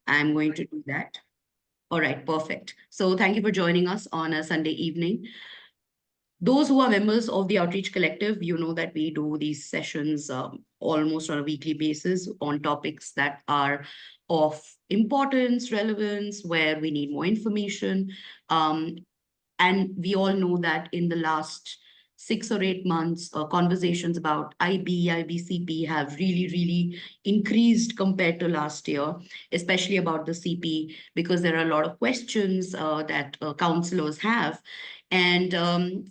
I'm going to do that. All right, perfect. So thank you for joining us on a Sunday evening. Those who are members of the Outreach Collective, you know that we do these sessions almost on a weekly basis on topics that are of importance, relevance, where we need more information. Um, and we all know that in the last 6 or 8 months, conversations about IB, IBCP have really increased compared to last year, especially about the CP, because there are a lot of questions that counselors have. And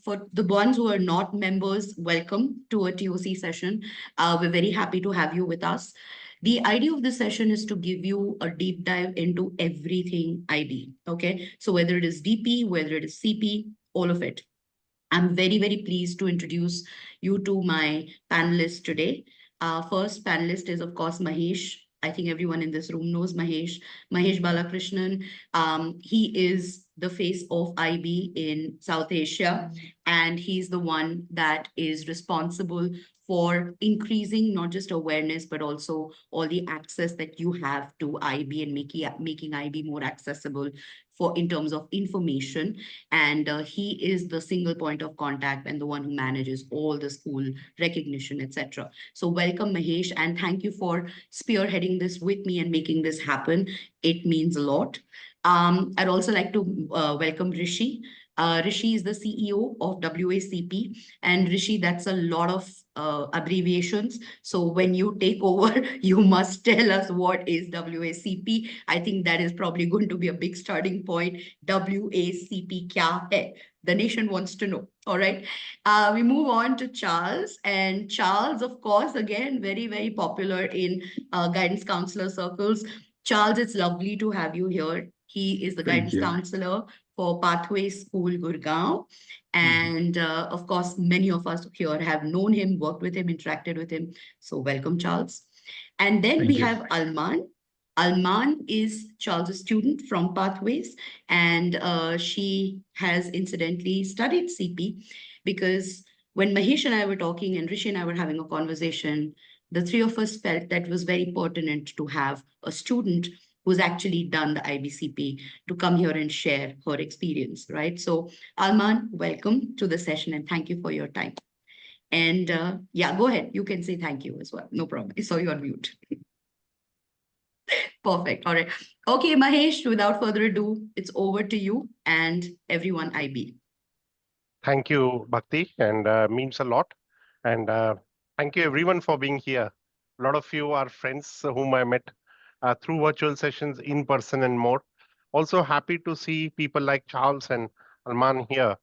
for the ones who are not members, welcome to a TOC session. We're very happy to have you with us. The idea of this session is to give you a deep dive into everything IB, okay? So whether it is DP, whether it is CP, all of it. I'm very pleased to introduce you to my panelists today. First panelist is, of course, Mahesh. I think everyone in this room knows Mahesh. Mahesh Balakrishnan. He is the face of IB in South Asia, and he's the one that is responsible for increasing not just awareness, but also all the access that you have to IB and making IB more accessible for in terms of information. And he is the single point of contact and the one who manages all the school recognition, etc. So welcome, Mahesh, and thank you for spearheading this with me and making this happen. It means a lot. I'd also like to welcome Rishi. Rishi is the CEO of WACP, and Rishi, that's a lot of abbreviations. So when you take over, you must tell us what is WACP. I think that is probably going to be a big starting point. WACP kya hai? The nation wants to know. All right. We move on to Charles. And Charles, of course, again, very popular in guidance counselor circles. Charles, it's lovely to have you here. He is the guidance counselor for Pathways School Gurgaon. And of course, many of us here have known him, worked with him, interacted with him. So welcome, Charles. And then we have Alman. Alman is Charles' student from Pathways, and she has incidentally studied CP because when Mahesh and I were talking and Rishi and I were having a conversation, the three of us felt that it was very pertinent to have a student who's actually done the IBCP to come here and share her experience, right? So Alman, welcome to the session and thank you for your time. And yeah, go ahead. You can say thank you as well. No problem. I saw you on mute. Perfect. All right. Okay, Mahesh, without further ado, it's over to you and everyone IB. Thank you, Bhakti, and means a lot. And thank you everyone for being here. A lot of you are friends whom I met through virtual sessions, in person and more. Also happy to see people like Charles and Alman here.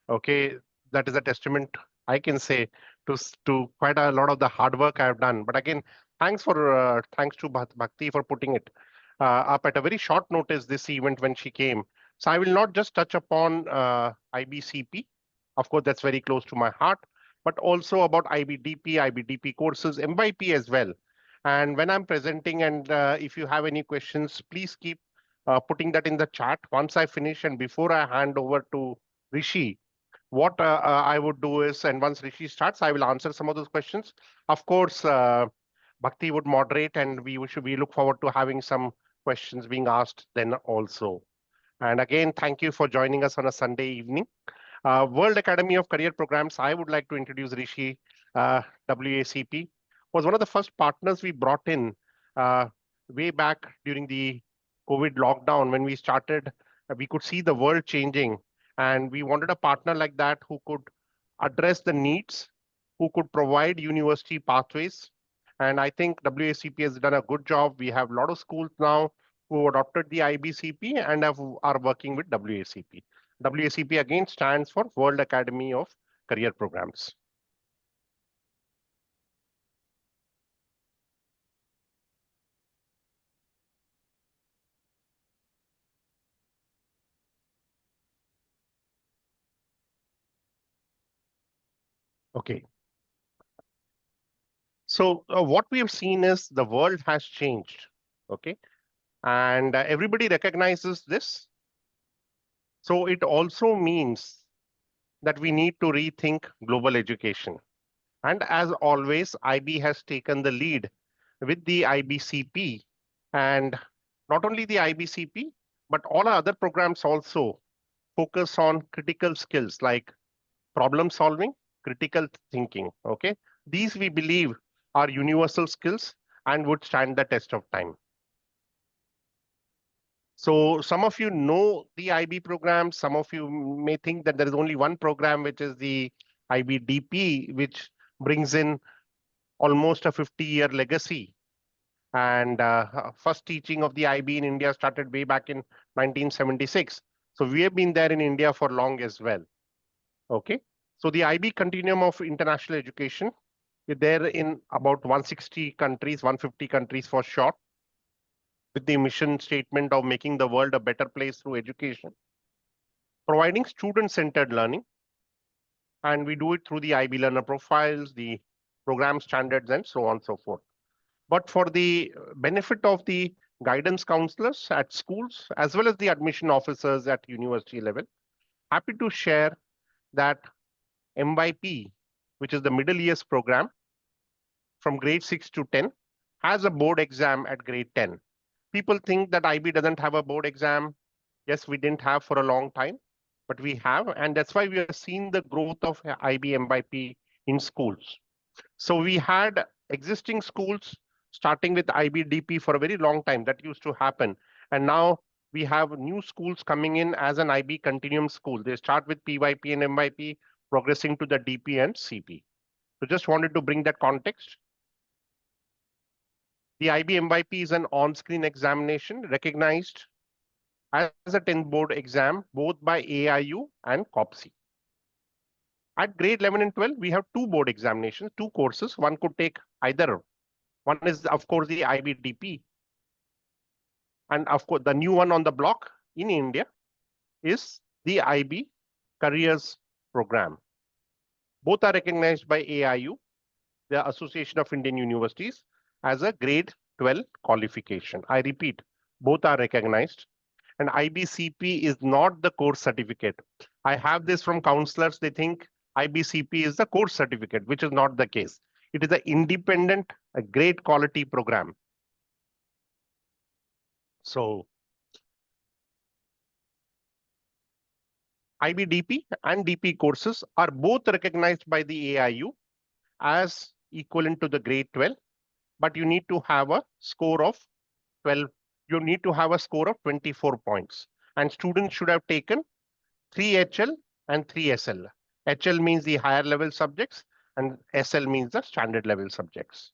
Okay, that is a testament, I can say, to quite a lot of the hard work I've done. But again, thanks to Bhakti for putting it up at a very short notice, this event when she came. So I will not just touch upon IBCP. Of course, that's very close to my heart, but also about IBDP, IBDP courses, MYP as well. And when I'm presenting, and if you have any questions, please keep putting that in the chat. Once I finish and before I hand over to Rishi, what I would do is, and once Rishi starts, I will answer some of those questions. Of course, Bhakti would moderate, and we look forward to having some questions being asked then also. And again, thank you for joining us on a Sunday evening. World Academy of Career Programs, I would like to introduce Rishi. WACP was one of the first partners we brought in way back during the COVID lockdown. When we started, we could see the world changing, and we wanted a partner like that who could address the needs, who could provide university pathways. And I think WACP has done a good job. We have a lot of schools now who adopted the IBCP and are working with WACP. WACP again stands for World Academy of Career Programs. Okay. So what we have seen is the world has changed. Okay. And everybody recognizes this. So it also means that we need to rethink global education. And as always, IB has taken the lead with the IBCP. And not only the IBCP, but all our other programs also focus on critical skills like problem solving, critical thinking. Okay. These we believe are universal skills and would stand the test of time. So some of you know the IB program. Some of you may think that there is only one program, which is the IBDP, which brings in almost a 50-year legacy. And first teaching of the IB in India started way back in 1976. So we have been there in India for long as well. Okay. So the IB continuum of international education is there in about 160 countries, 150 countries for short, with the mission statement of making the world a better place through education, providing student-centered learning, and we do it through the IB learner profiles, the program standards, and so on and so forth. But for the benefit of the guidance counselors at schools, as well as the admission officers at university level, happy to share that MYP, which is the middle years program from grade 6 to 10, has a board exam at grade 10. People think that IB doesn't have a board exam. Yes, we didn't have for a long time, but we have, and that's why we are seeing the growth of IB MYP in schools. So we had existing schools starting with IBDP for a very long time. That used to happen. And now we have new schools coming in as an IB continuum school. They start with PYP and MYP, progressing to the DP and CP. So just wanted to bring that context. The IB MYP is an on-screen examination recognized as a 10th board exam, both by AIU and COPSI. At grade 11 and 12, we have two board examinations, two courses. One could take either. One is, of course, the IBDP. And of course, the new one on the block in India is the IB Careers Program. Both are recognized by AIU, the Association of Indian Universities, as a grade 12 qualification. I repeat, both are recognized. And IBCP is not the course certificate. I have this from counselors. They think IBCP is the course certificate, which is not the case. It is an independent, a great quality program. So IBDP and DP courses are both recognized by the AIU as equivalent to the grade 12, but you need to have a score of 12. You need to have a score of 24 points. And students should have taken 3 HL and 3 SL. HL means the higher level subjects and SL means the standard level subjects.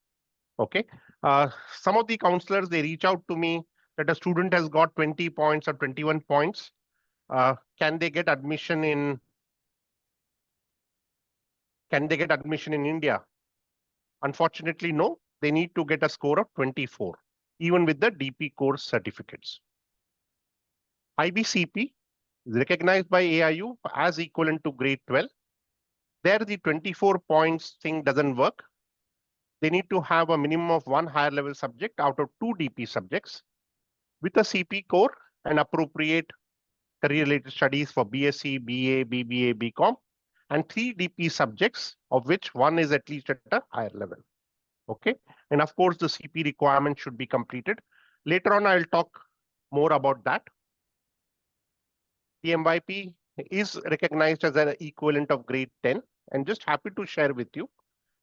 Okay. Some of the counselors, they reach out to me that a student has got 20 points or 21 points. Can they get admission in India? Unfortunately, no. They need to get a score of 24, even with the DP course certificates. IBCP is recognized by AIU as equivalent to grade 12. There, the 24 points thing doesn't work. They need to have a minimum of one higher level subject out of 2 DP subjects with a CP core and appropriate career-related studies for BSc, BA, BBA, BCom, and 3 DP subjects, of which one is at least at a higher level. Okay, and of course, the CP requirement should be completed. Later on, I'll talk more about that. The MYP is recognized as an equivalent of grade 10, and just happy to share with you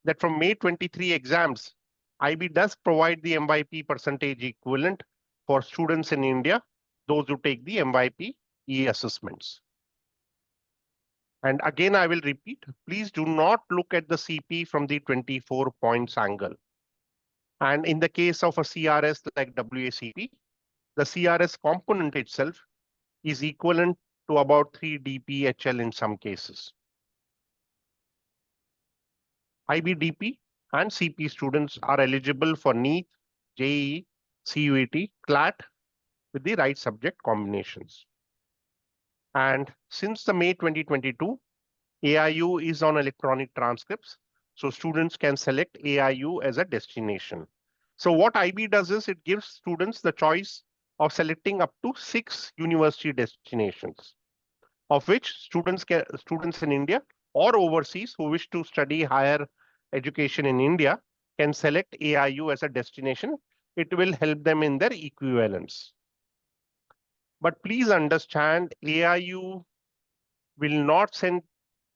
that from May 23 exams, IB does provide the MYP percentage equivalent for students in India, those who take the MYP e-assessments. And again, I will repeat, please do not look at the CP from the 24 points angle. And in the case of a CRS like WACP, the CRS component itself is equivalent to about 3 DPHL in some cases. IBDP and CP students are eligible for NEET, JEE, CUET, CLAT with the right subject combinations. And since the May 2022, AIU is on electronic transcripts, so students can select AIU as a destination. So what IB does is it gives students the choice of selecting up to 6 university destinations, of which students in India or overseas who wish to study higher education in India can select AIU as a destination. It will help them in their equivalence. But please understand, AIU will not send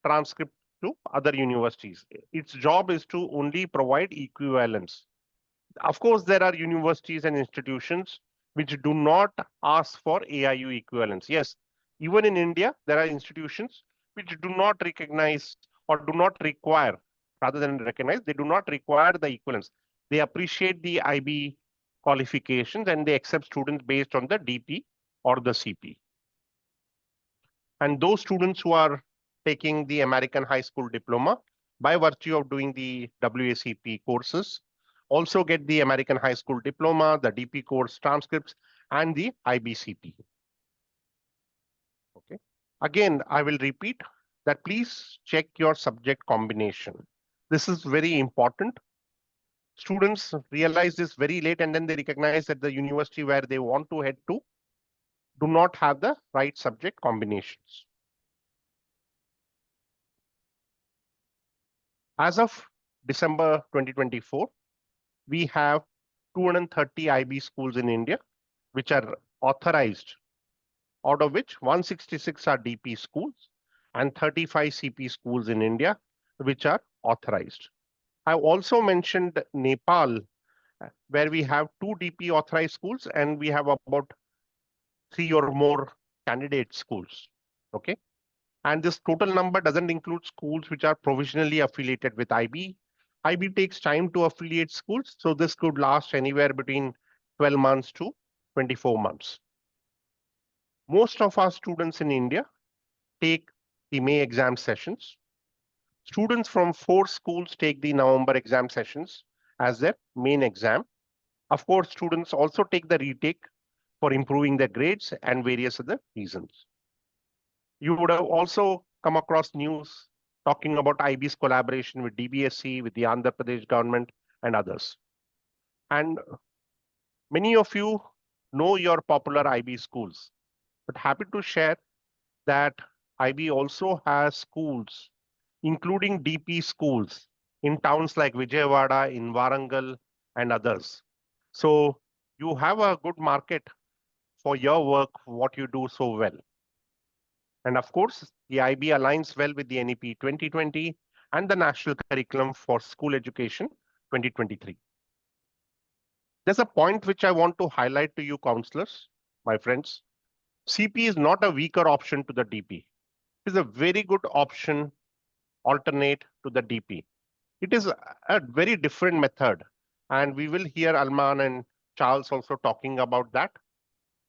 transcript to other universities. Its job is to only provide equivalence. Of course, there are universities and institutions which do not ask for AIU equivalence. Yes, even in India, there are institutions which do not recognize or do not require, rather than recognize, they do not require the equivalence. They appreciate the IB qualifications and they accept students based on the DP or the CP. And those students who are taking the American High School Diploma by virtue of doing the WACP courses also get the American High School Diploma, the DP course transcripts, and the IBCP. Okay. Again, I will repeat that please check your subject combination. This is very important. Students realize this very late and then they recognize that the university where they want to head to do not have the right subject combinations. As of December 2024, we have 230 IB schools in India, which are authorized, out of which 166 are DP schools and 35 CP schools in India, which are authorized. I also mentioned Nepal, where we have 2 DP authorized schools and we have about 3 or more candidate schools. Okay. And this total number doesn't include schools which are provisionally affiliated with IB. IB takes time to affiliate schools, so this could last anywhere between 12 months to 24 months. Most of our students in India take the May exam sessions. Students from 4 schools take the November exam sessions as their main exam. Of course, students also take the retake for improving their grades and various other reasons. You would have also come across news talking about IB's collaboration with DBSC, with the Andhra Pradesh government, and others. And many of you know your popular IB schools, but happy to share that IB also has schools, including DP schools, in towns like Vijayawada, in Warangal, and others. So you have a good market for your work, what you do so well. And of course, the IB aligns well with the NEP 2020 and the National Curriculum for School Education 2023. There's a point which I want to highlight to you, counselors, my friends. CP is not a weaker option to the DP. It is a very good option, alternate to the DP. It is a very different method. And we will hear Alman and Charles also talking about that.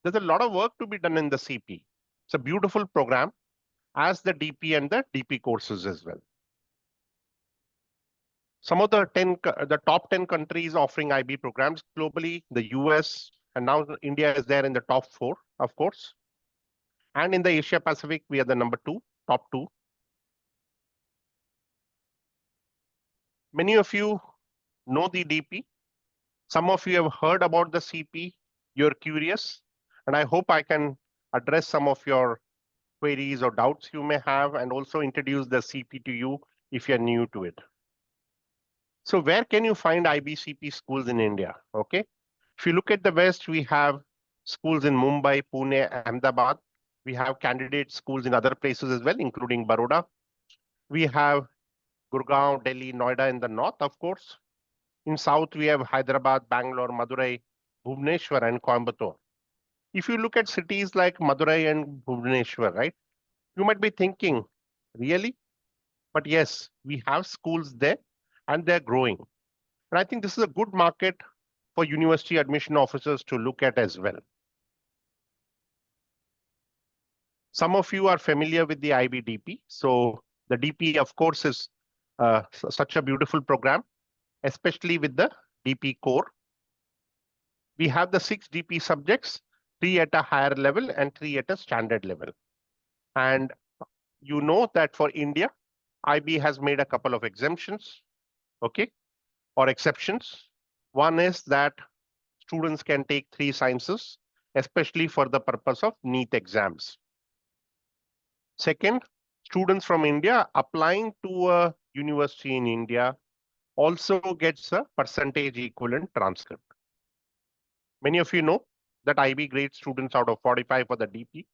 There's a lot of work to be done in the CP. It's a beautiful program, as the DP and the DP courses as well. Some of the top 10 countries offering IB programs globally, the US, and now India is there in the top 4, of course. And in the Asia Pacific, we are the top 2. Many of you know the DP. Some of you have heard about the CP. You're curious, and I hope I can address some of your queries or doubts you may have, and also introduce the CP to you if you're new to it. So where can you find IBCP schools in India? Okay. If you look at the West, we have schools in Mumbai, Pune, Ahmedabad. We have candidate schools in other places as well, including Baroda. We have Gurgaon, Delhi, Noida in the north, of course. In south, we have Hyderabad, Bangalore, Madurai, Bhubaneswar, and Coimbatore. If you look at cities like Madurai and Bhubaneswar, right, you might be thinking, really? But yes, we have schools there and they're growing. And I think this is a good market for university admission officers to look at as well. Some of you are familiar with the IBDP. So the DP, of course, is such a beautiful program, especially with the DP core. We have the 6 DP subjects, 3 at a higher level and 3 at a standard level. And you know that for India, IB has made a couple of exemptions, okay, or exceptions. One is that students can take 3 sciences, especially for the purpose of NEET exams. Second, students from India applying to a university in India also gets a percentage equivalent transcript. Many of you know that IB grades students out of 45 for the DP,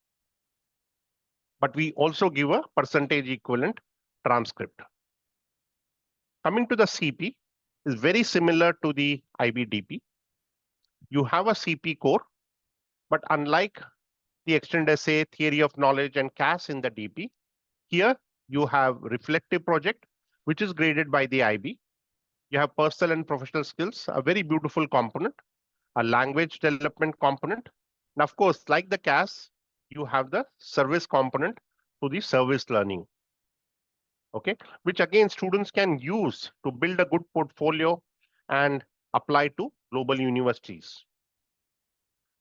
but we also give a percentage equivalent transcript. Coming to the CP is very similar to the IBDP. You have a CP core, but unlike the extended essay, theory of knowledge, and CAS in the DP, here you have reflective project, which is graded by the IB. You have personal and professional skills, a very beautiful component, a language development component. And of course, like the CAS, you have the service component to the service learning. Okay, which again students can use to build a good portfolio and apply to global universities.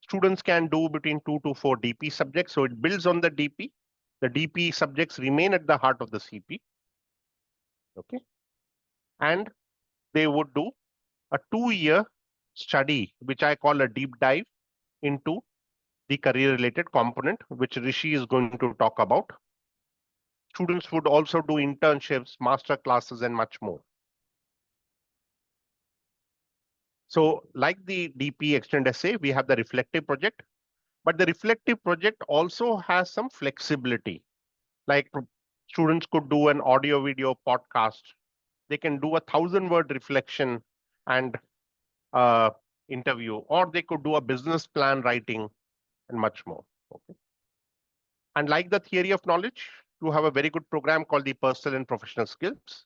Students can do between 2 to 4 DP subjects, so it builds on the DP. The DP subjects remain at the heart of the CP. Okay, and they would do a 2-year study, which I call a deep dive into the career-related component, which Rishi is going to talk about. Students would also do internships, master classes, and much more. So like the DP extend essay, we have the reflective project, but the reflective project also has some flexibility. Like students could do an audio video podcast. They can do a 1,000-word reflection and interview, or they could do a business plan writing and much more. Okay. And like the theory of knowledge, you have a very good program called the personal and professional skills.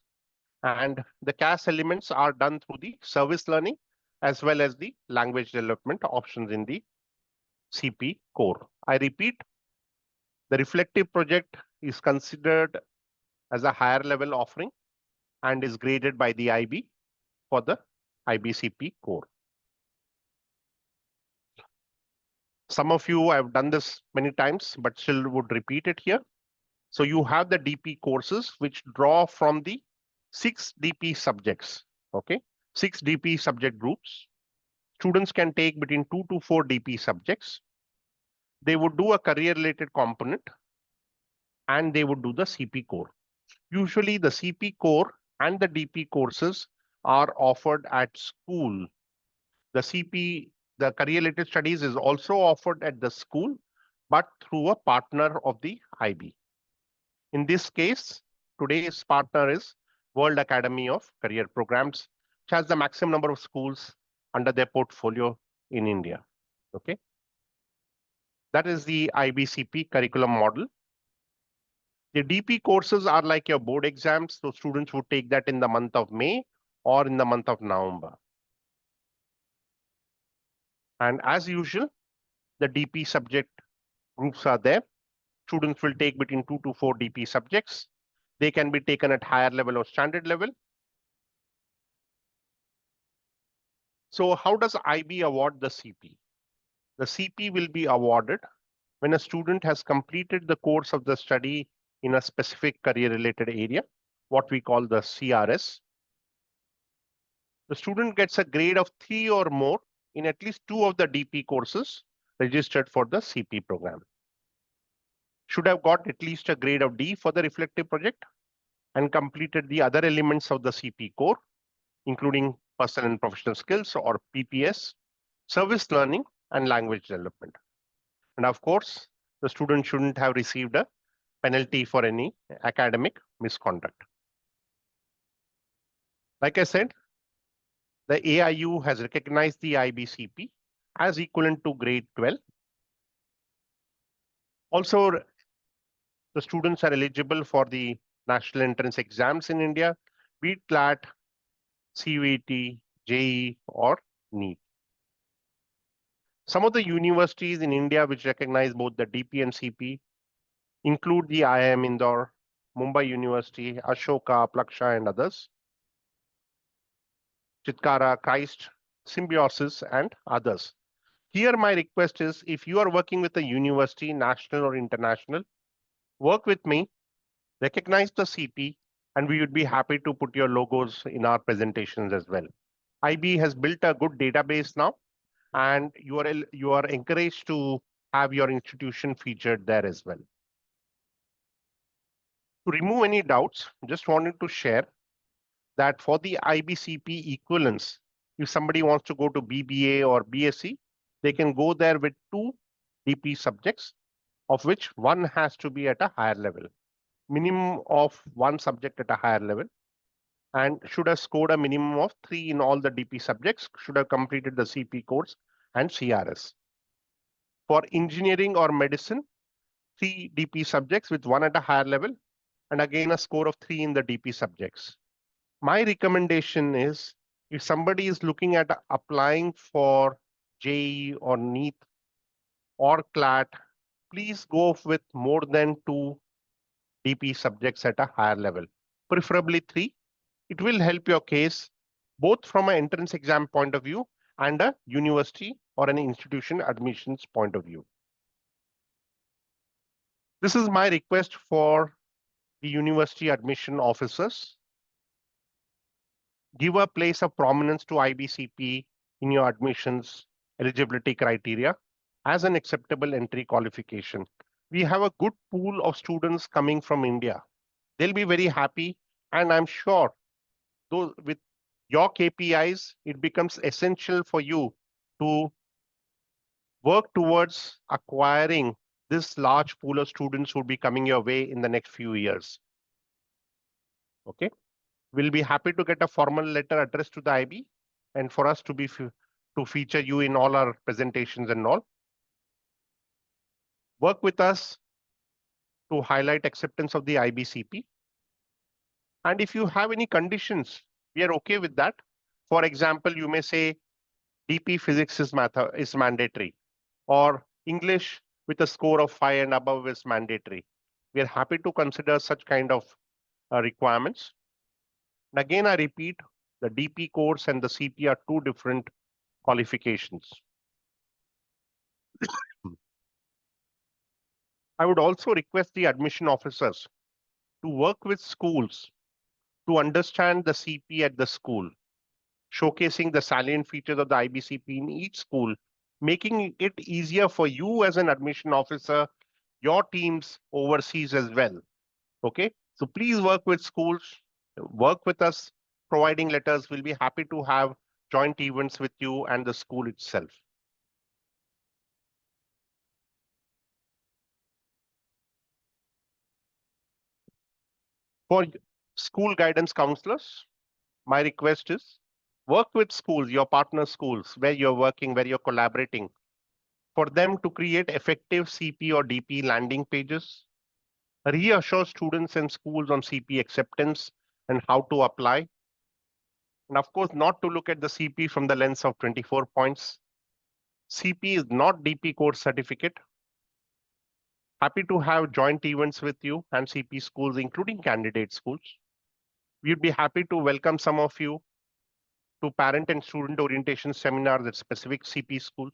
And the CAS elements are done through the service learning as well as the language development options in the CP core. I repeat, the reflective project is considered as a higher level offering and is graded by the IB for the IBCP core. Some of you have done this many times, but still would repeat it here. So you have the DP courses which draw from the 6 DP subjects, okay? 6 DP subject groups. Students can take between 2 to 4 DP subjects. They would do a career-related component and they would do the CP core. Usually the CP core and the DP courses are offered at school. The career-related studies is also offered at the school, but through a partner of the IB. In this case, today's partner is World Academy of Career Programs, which has the maximum number of schools under their portfolio in India. Okay, that is the IBCP curriculum model. The DP courses are like your board exams, so students would take that in the month of May or in the month of November. And as usual, the DP subject groups are there. Students will take between 2 to 4 DP subjects. They can be taken at higher level or standard level. So how does IB award the CP? The CP will be awarded when a student has completed the course of the study in a specific career-related area, what we call the CRS. The student gets a grade of 3 or more in at least 2 of the DP courses registered for the CP program. Should have got at least a grade of D for the reflective project and completed the other elements of the CP core, including personal and professional skills or PPS, service learning, and language development. And of course, the student shouldn't have received a penalty for any academic misconduct. Like I said, the AIU has recognized the IBCP as equivalent to grade 12. Also, the students are eligible for the national entrance exams in India, be it CLAT, CVT, JEE, or NEET. Some of the universities in India which recognize both the DP and CP include the IIM Indore, Mumbai University, Ashoka, Plaksha, and others, Chitkara, Christ, Symbiosis, and others. Here, my request is if you are working with a university, national or international, work with me, recognize the CP, and we would be happy to put your logos in our presentations as well. IB has built a good database now, and you are encouraged to have your institution featured there as well. To remove any doubts, just wanted to share that for the IBCP equivalence, if somebody wants to go to BBA or BSc, they can go there with 2 DP subjects, of which one has to be at a higher level, minimum of 1 subject at a higher level, and should have scored a minimum of 3 in all the DP subjects, should have completed the CP course and CRS. For engineering or medicine, 3 DP subjects with 1 at a higher level, and again a score of 3 in the DP subjects. My recommendation is, if somebody is looking at applying for JEE or NEET or CLAT, please go with more than 2 DP subjects at a higher level, preferably 3. It will help your case both from an entrance exam point of view and a university or an institution admissions point of view. This is my request for the university admission officers. Give a place of prominence to IBCP in your admissions eligibility criteria as an acceptable entry qualification. We have a good pool of students coming from India. They'll be very happy, and I'm sure those with your KPIs, it becomes essential for you to work towards acquiring this large pool of students who will be coming your way in the next few years. Okay, we'll be happy to get a formal letter addressed to the IB and for us to feature you in all our presentations and all. Work with us to highlight acceptance of the IBCP. And if you have any conditions, we are okay with that. For example, you may say DP physics is mandatory, or English with a score of 5 and above is mandatory. We are happy to consider such kind of requirements. And again, I repeat, the DP course and the CP are 2 different qualifications. I would also request the admission officers to work with schools to understand the CP at the school, showcasing the salient features of the IBCP in each school, making it easier for you as an admission officer, your teams overseas as well. Okay, so please work with schools, work with us, providing letters. We'll be happy to have joint events with you and the school itself. For school guidance counselors, my request is work with schools, your partner schools, where you're working, where you're collaborating, for them to create effective CP or DP landing pages, reassure students and schools on CP acceptance and how to apply. And of course, not to look at the CP from the lens of 24 points. CP is not DP course certificate. Happy to have joint events with you and CP schools, including candidate schools. We'd be happy to welcome some of you to parent and student orientation seminars at specific CP schools.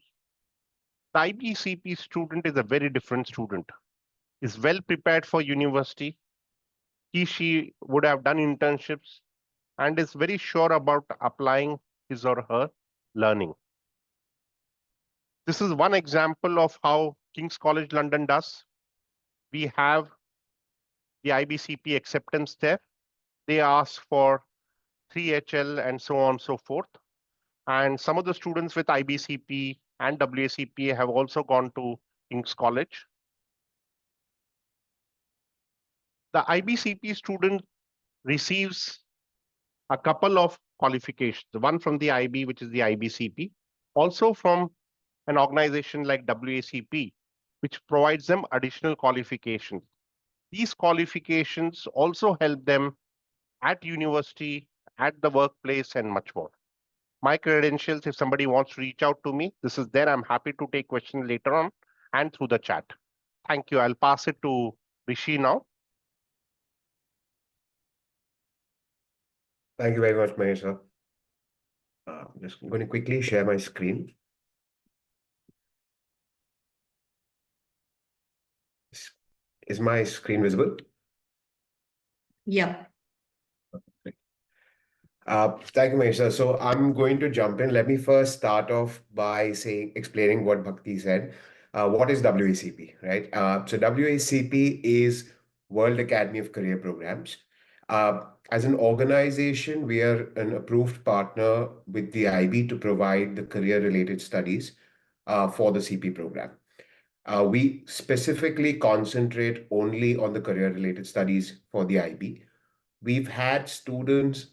The IBCP student is a very different student. Is well prepared for university. She would have done internships and is very sure about applying his or her learning. This is one example of how King's College London does. We have the IBCP acceptance there. They ask for 3HL and so on and so forth. And some of the students with IBCP and WACP have also gone to King's College. The IBCP student receives a couple of qualifications, one from the IB, which is the IBCP, also from an organization like WACP, which provides them additional qualifications. These qualifications also help them at university, at the workplace, and much more. My credentials, if somebody wants to reach out to me, this is there. I'm happy to take questions later on and through the chat. Thank you. I'll pass it to Rishi now. Thank you very much, Mahesh. I'm just going to quickly share my screen. Is my screen visible? Yeah. Thank you, Mahesh. So I'm going to jump in. Let me first start off by explaining what Bhakti said. What is WACP, right? So WACP is World Academy of Career Programs. As an organization, we are an approved partner with the IB to provide the career-related studies for the CP program. We specifically concentrate only on the career-related studies for the IB. We've had students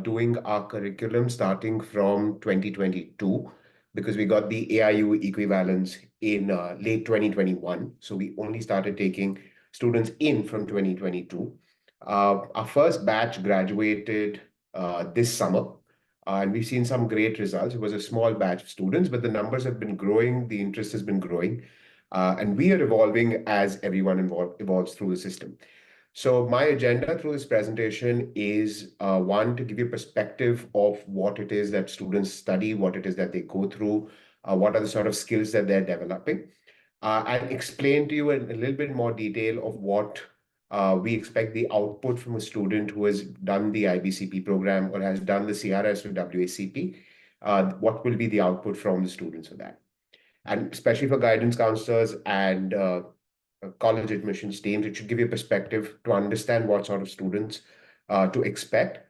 doing our curriculum starting from 2022 because we got the AIU equivalence in late 2021. So we only started taking students in from 2022. Our first batch graduated this summer, and we've seen some great results. It was a small batch of students, but the numbers have been growing, the interest has been growing, and we are evolving as everyone evolves through the system. So my agenda through this presentation is one, to give you a perspective of what it is that students study, what it is that they go through, what are the sort of skills that they're developing, and explain to you in a little bit more detail of what we expect the output from a student who has done the IBCP program or has done the CRS or WACP, what will be the output from the students for that. And especially for guidance counselors and college admissions teams, it should give you a perspective to understand what sort of students to expect,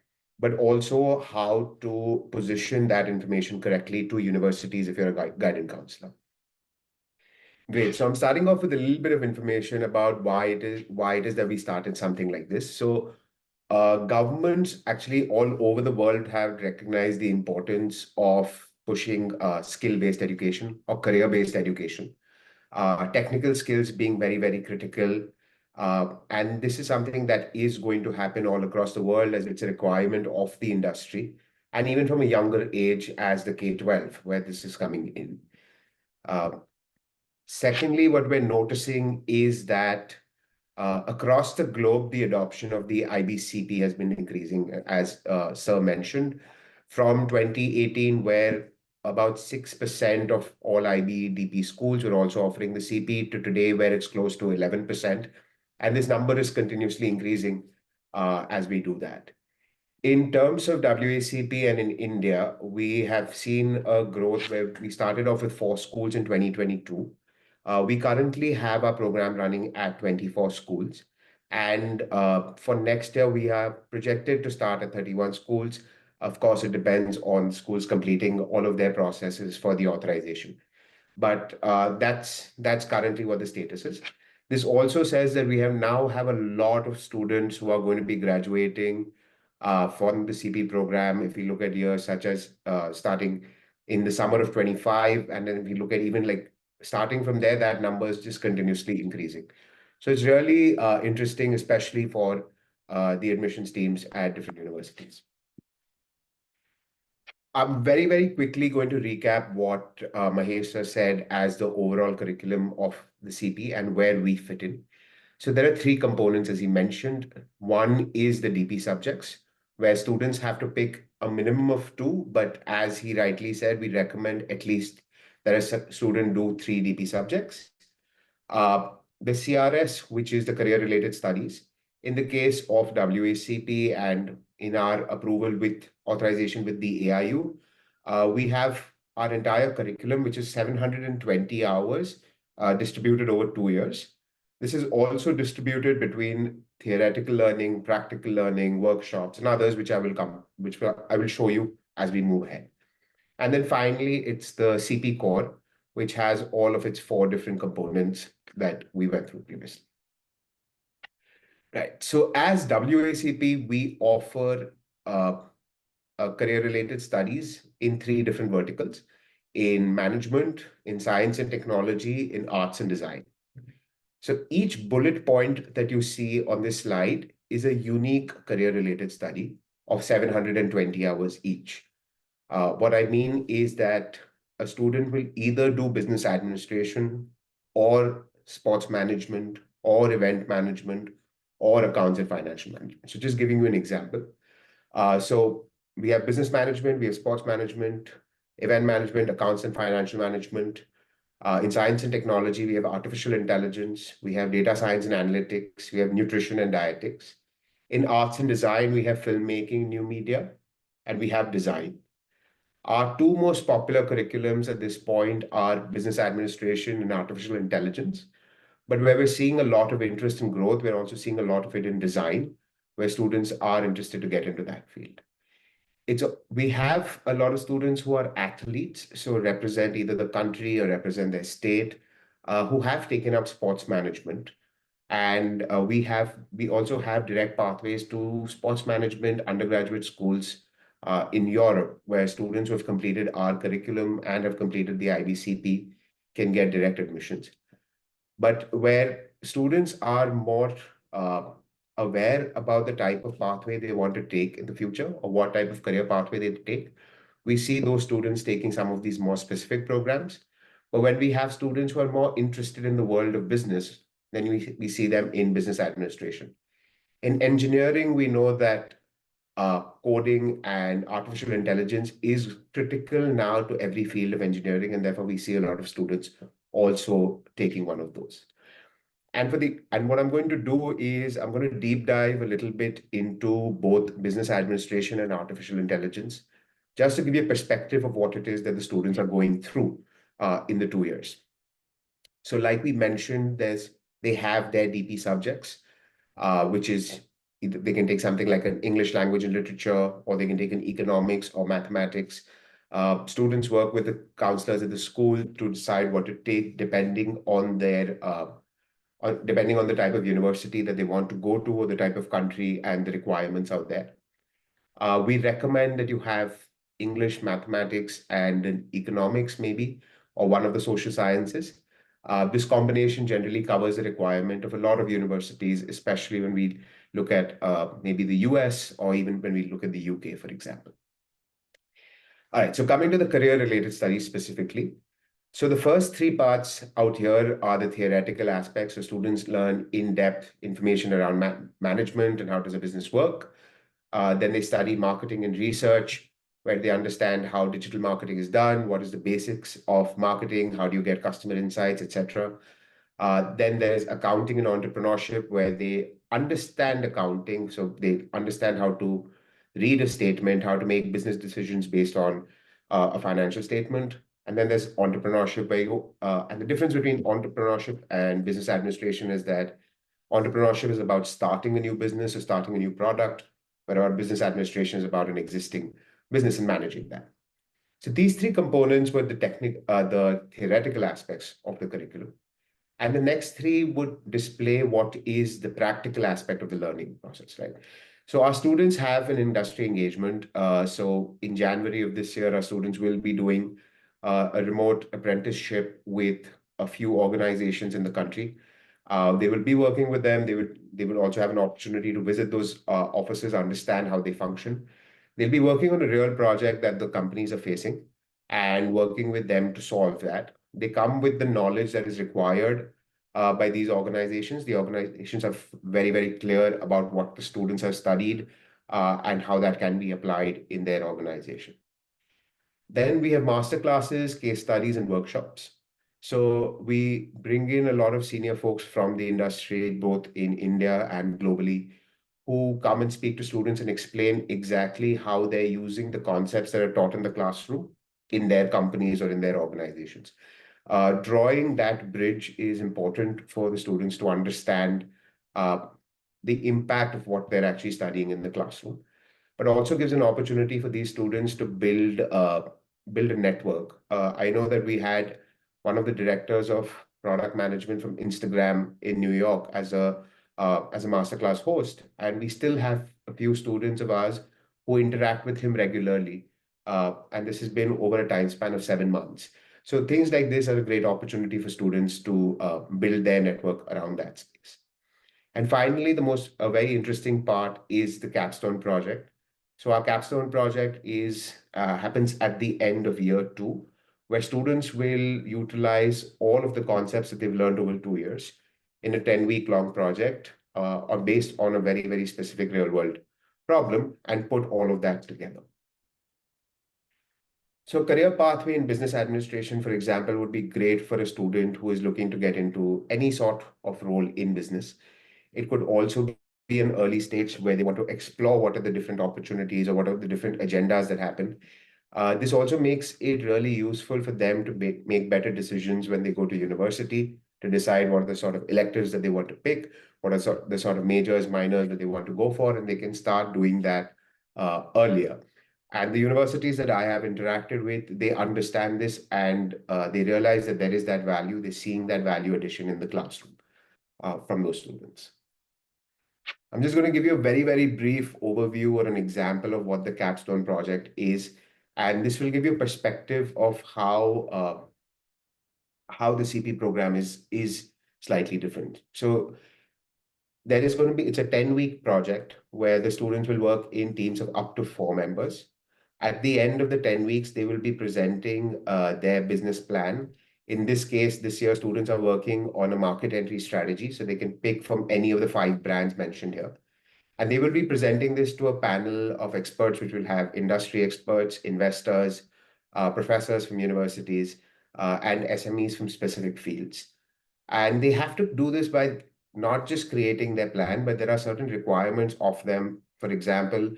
but also how to position that information correctly to universities if you're a guidance counselor. Great. So I'm starting off with a little bit of information about why it is that we started something like this. So governments actually all over the world have recognized the importance of pushing skill-based education or career-based education. Technical skills being very, very critical. And this is something that is going to happen all across the world as it's a requirement of the industry, and even from a younger age as the K-12, where this is coming in. Secondly, what we're noticing is that across the globe, the adoption of the IBCP has been increasing, as Sir mentioned, from 2018, where about 6% of all IBDP schools were also offering the CP, to today, where it's close to 11%. And this number is continuously increasing as we do that. In terms of WACP and in India, we have seen a growth where we started off with 4 schools in 2022. We currently have our program running at 24 schools. And for next year, we are projected to start at 31 schools. Of course, it depends on schools completing all of their processes for the authorization. But that's currently what the status is. This also says that we now have a lot of students who are going to be graduating from the CP program. If we look at years such as starting in the summer of 25, and then if we look at even like starting from there, that number is just continuously increasing. So it's really interesting, especially for the admissions teams at different universities. I'm very, very quickly going to recap what Mahesh has said as the overall curriculum of the CP and where we fit in. So there are 3 components, as he mentioned. One is the DP subjects, where students have to pick a minimum of 2, but as he rightly said, we recommend at least that a student do 3 DP subjects. The CRS, which is the career-related studies. In the case of WACP and in our approval with authorization with the AIU, we have our entire curriculum, which is 720 hours distributed over 2 years. This is also distributed between theoretical learning, practical learning, workshops, and others, which I will show you as we move ahead. And then finally, it's the CP core, which has all of its 4 different components that we went through previously. Right. So as WACP, we offer career-related studies in 3 different verticals: in management, in science and technology, in arts and design. So each bullet point that you see on this slide is a unique career-related study of 720 hours each. What I mean is that a student will either do business administration or sports management or event management or accounts and financial management. So just giving you an example. So we have business management, we have sports management, event management, accounts and financial management. In science and technology, we have artificial intelligence, we have data science and analytics, we have nutrition and dietetics. In arts and design, we have filmmaking, new media, and we have design. Our 2 most popular curriculums at this point are business administration and artificial intelligence. But where we're seeing a lot of interest and growth, we're also seeing a lot of it in design, where students are interested to get into that field. we have a lot of students who are athletes, so represent either the country or represent their state, who have taken up sports management. And we also have direct pathways to sports management undergraduate schools in Europe, where students who have completed our curriculum and have completed the IBCP can get direct admissions. But where students are more aware about the type of pathway they want to take in the future, or what type of career pathway they take, we see those students taking some of these more specific programs. But when we have students who are more interested in the world of business, then we see them in business administration. In engineering, we know that coding and artificial intelligence is critical now to every field of engineering, and therefore we see a lot of students also taking one of those. And what I'm going to do is I'm going to deep dive a little bit into both business administration and artificial intelligence, just to give you a perspective of what it is that the students are going through in the 2 years. So like we mentioned, they have their DP subjects, which is they can take something like an English language and literature, or they can take an economics or mathematics. Students work with the counselors at the school to decide what to take depending on their depending on the type of university that they want to go to, or the type of country and the requirements out there. We recommend that you have English, mathematics, and economics maybe, or one of the social sciences. This combination generally covers the requirement of a lot of universities, especially when we look at maybe the US, or even when we look at the UK, for example. All right, so coming to the career-related studies specifically. So the first 3 parts out here are the theoretical aspects. So students learn in-depth information around management and how does a business work. Then they study marketing and research, where they understand how digital marketing is done, what is the basics of marketing, how do you get customer insights, etc. Then there's accounting and entrepreneurship, where they understand accounting. So they understand how to read a statement, how to make business decisions based on a financial statement. And then there's entrepreneurship, and the difference between entrepreneurship and business administration is that entrepreneurship is about starting a new business or starting a new product, whereas business administration is about an existing business and managing that. So these 3 components were the theoretical aspects of the curriculum. And the next 3 would display what is the practical aspect of the learning process, right? So our students have an industry engagement. So in January of this year, our students will be doing a remote apprenticeship with a few organizations in the country. They will be working with them. They will also have an opportunity to visit those offices, understand how they function. They'll be working on a real project that the companies are facing and working with them to solve that. They come with the knowledge that is required by these organizations. The organizations are very, very clear about what the students have studied and how that can be applied in their organization. Then we have master classes, case studies, and workshops. So we bring in a lot of senior folks from the industry, both in India and globally, who come and speak to students and explain exactly how they're using the concepts that are taught in the classroom in their companies or in their organizations. Drawing that bridge is important for the students to understand the impact of what they're actually studying in the classroom, but also gives an opportunity for these students to build a network. I know that we had one of the directors of product management from Instagram in New York as a masterclass host, and we still have a few students of ours who interact with him regularly. And this has been over a time span of 7 months. So things like this are a great opportunity for students to build their network around that space. And finally, a very interesting part is the capstone project. So our capstone project happens at the end of year 2, where students will utilize all of the concepts that they've learned over 2 years in a 10-week-long project or based on a very, very specific real-world problem, and put all of that together. So career pathway in business administration, for example, would be great for a student who is looking to get into any sort of role in business. It could also be an early stage where they want to explore what are the different opportunities or what are the different agendas that happen. This also makes it really useful for them to make better decisions when they go to university, to decide what are the sort of electives that they want to pick, what are the sort of majors, minors that they want to go for, and they can start doing that earlier. And the universities that I have interacted with, they understand this and they realize that there is that value. They're seeing that value addition in the classroom from those students. I'm just going to give you a very, very brief overview or an example of what the Capstone project is. And this will give you a perspective of how the CP program is slightly different. So there is going to be, it's a 10-week project where the students will work in teams of up to 4 members. At the end of the 10 weeks, they will be presenting their business plan. In this case, this year, students are working on a market entry strategy, so they can pick from any of the 5 brands mentioned here. And they will be presenting this to a panel of experts, which will have industry experts, investors, professors from universities, and SMEs from specific fields. And they have to do this by not just creating their plan, but there are certain requirements of them. For example,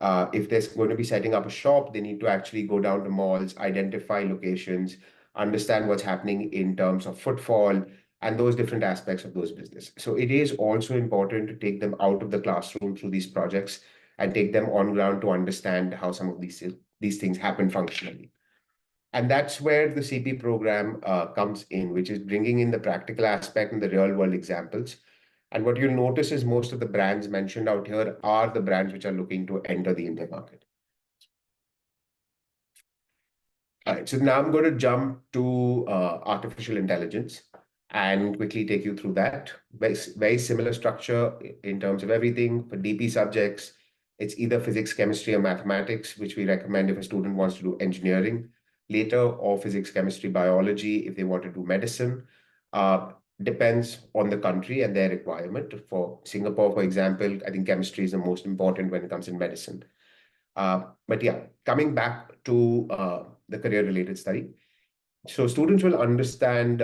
if they're going to be setting up a shop, they need to actually go down to malls, identify locations, understand what's happening in terms of footfall, and those different aspects of those business. So it is also important to take them out of the classroom through these projects and take them on ground to understand how some of these things happen functionally. And that's where the CP program comes in, which is bringing in the practical aspect and the real world examples. And what you'll notice is most of the brands mentioned out here are the brands which are looking to enter the India market. All right, so now I'm going to jump to artificial intelligence and quickly take you through that. Very similar structure in terms of everything. For DP subjects, it's either physics, chemistry, or mathematics, which we recommend if a student wants to do engineering later, or physics, chemistry, biology if they want to do medicine. Depends on the country and their requirement. For Singapore, for example, I think chemistry is the most important when it comes in medicine. But yeah, coming back to the career-related study. So students will understand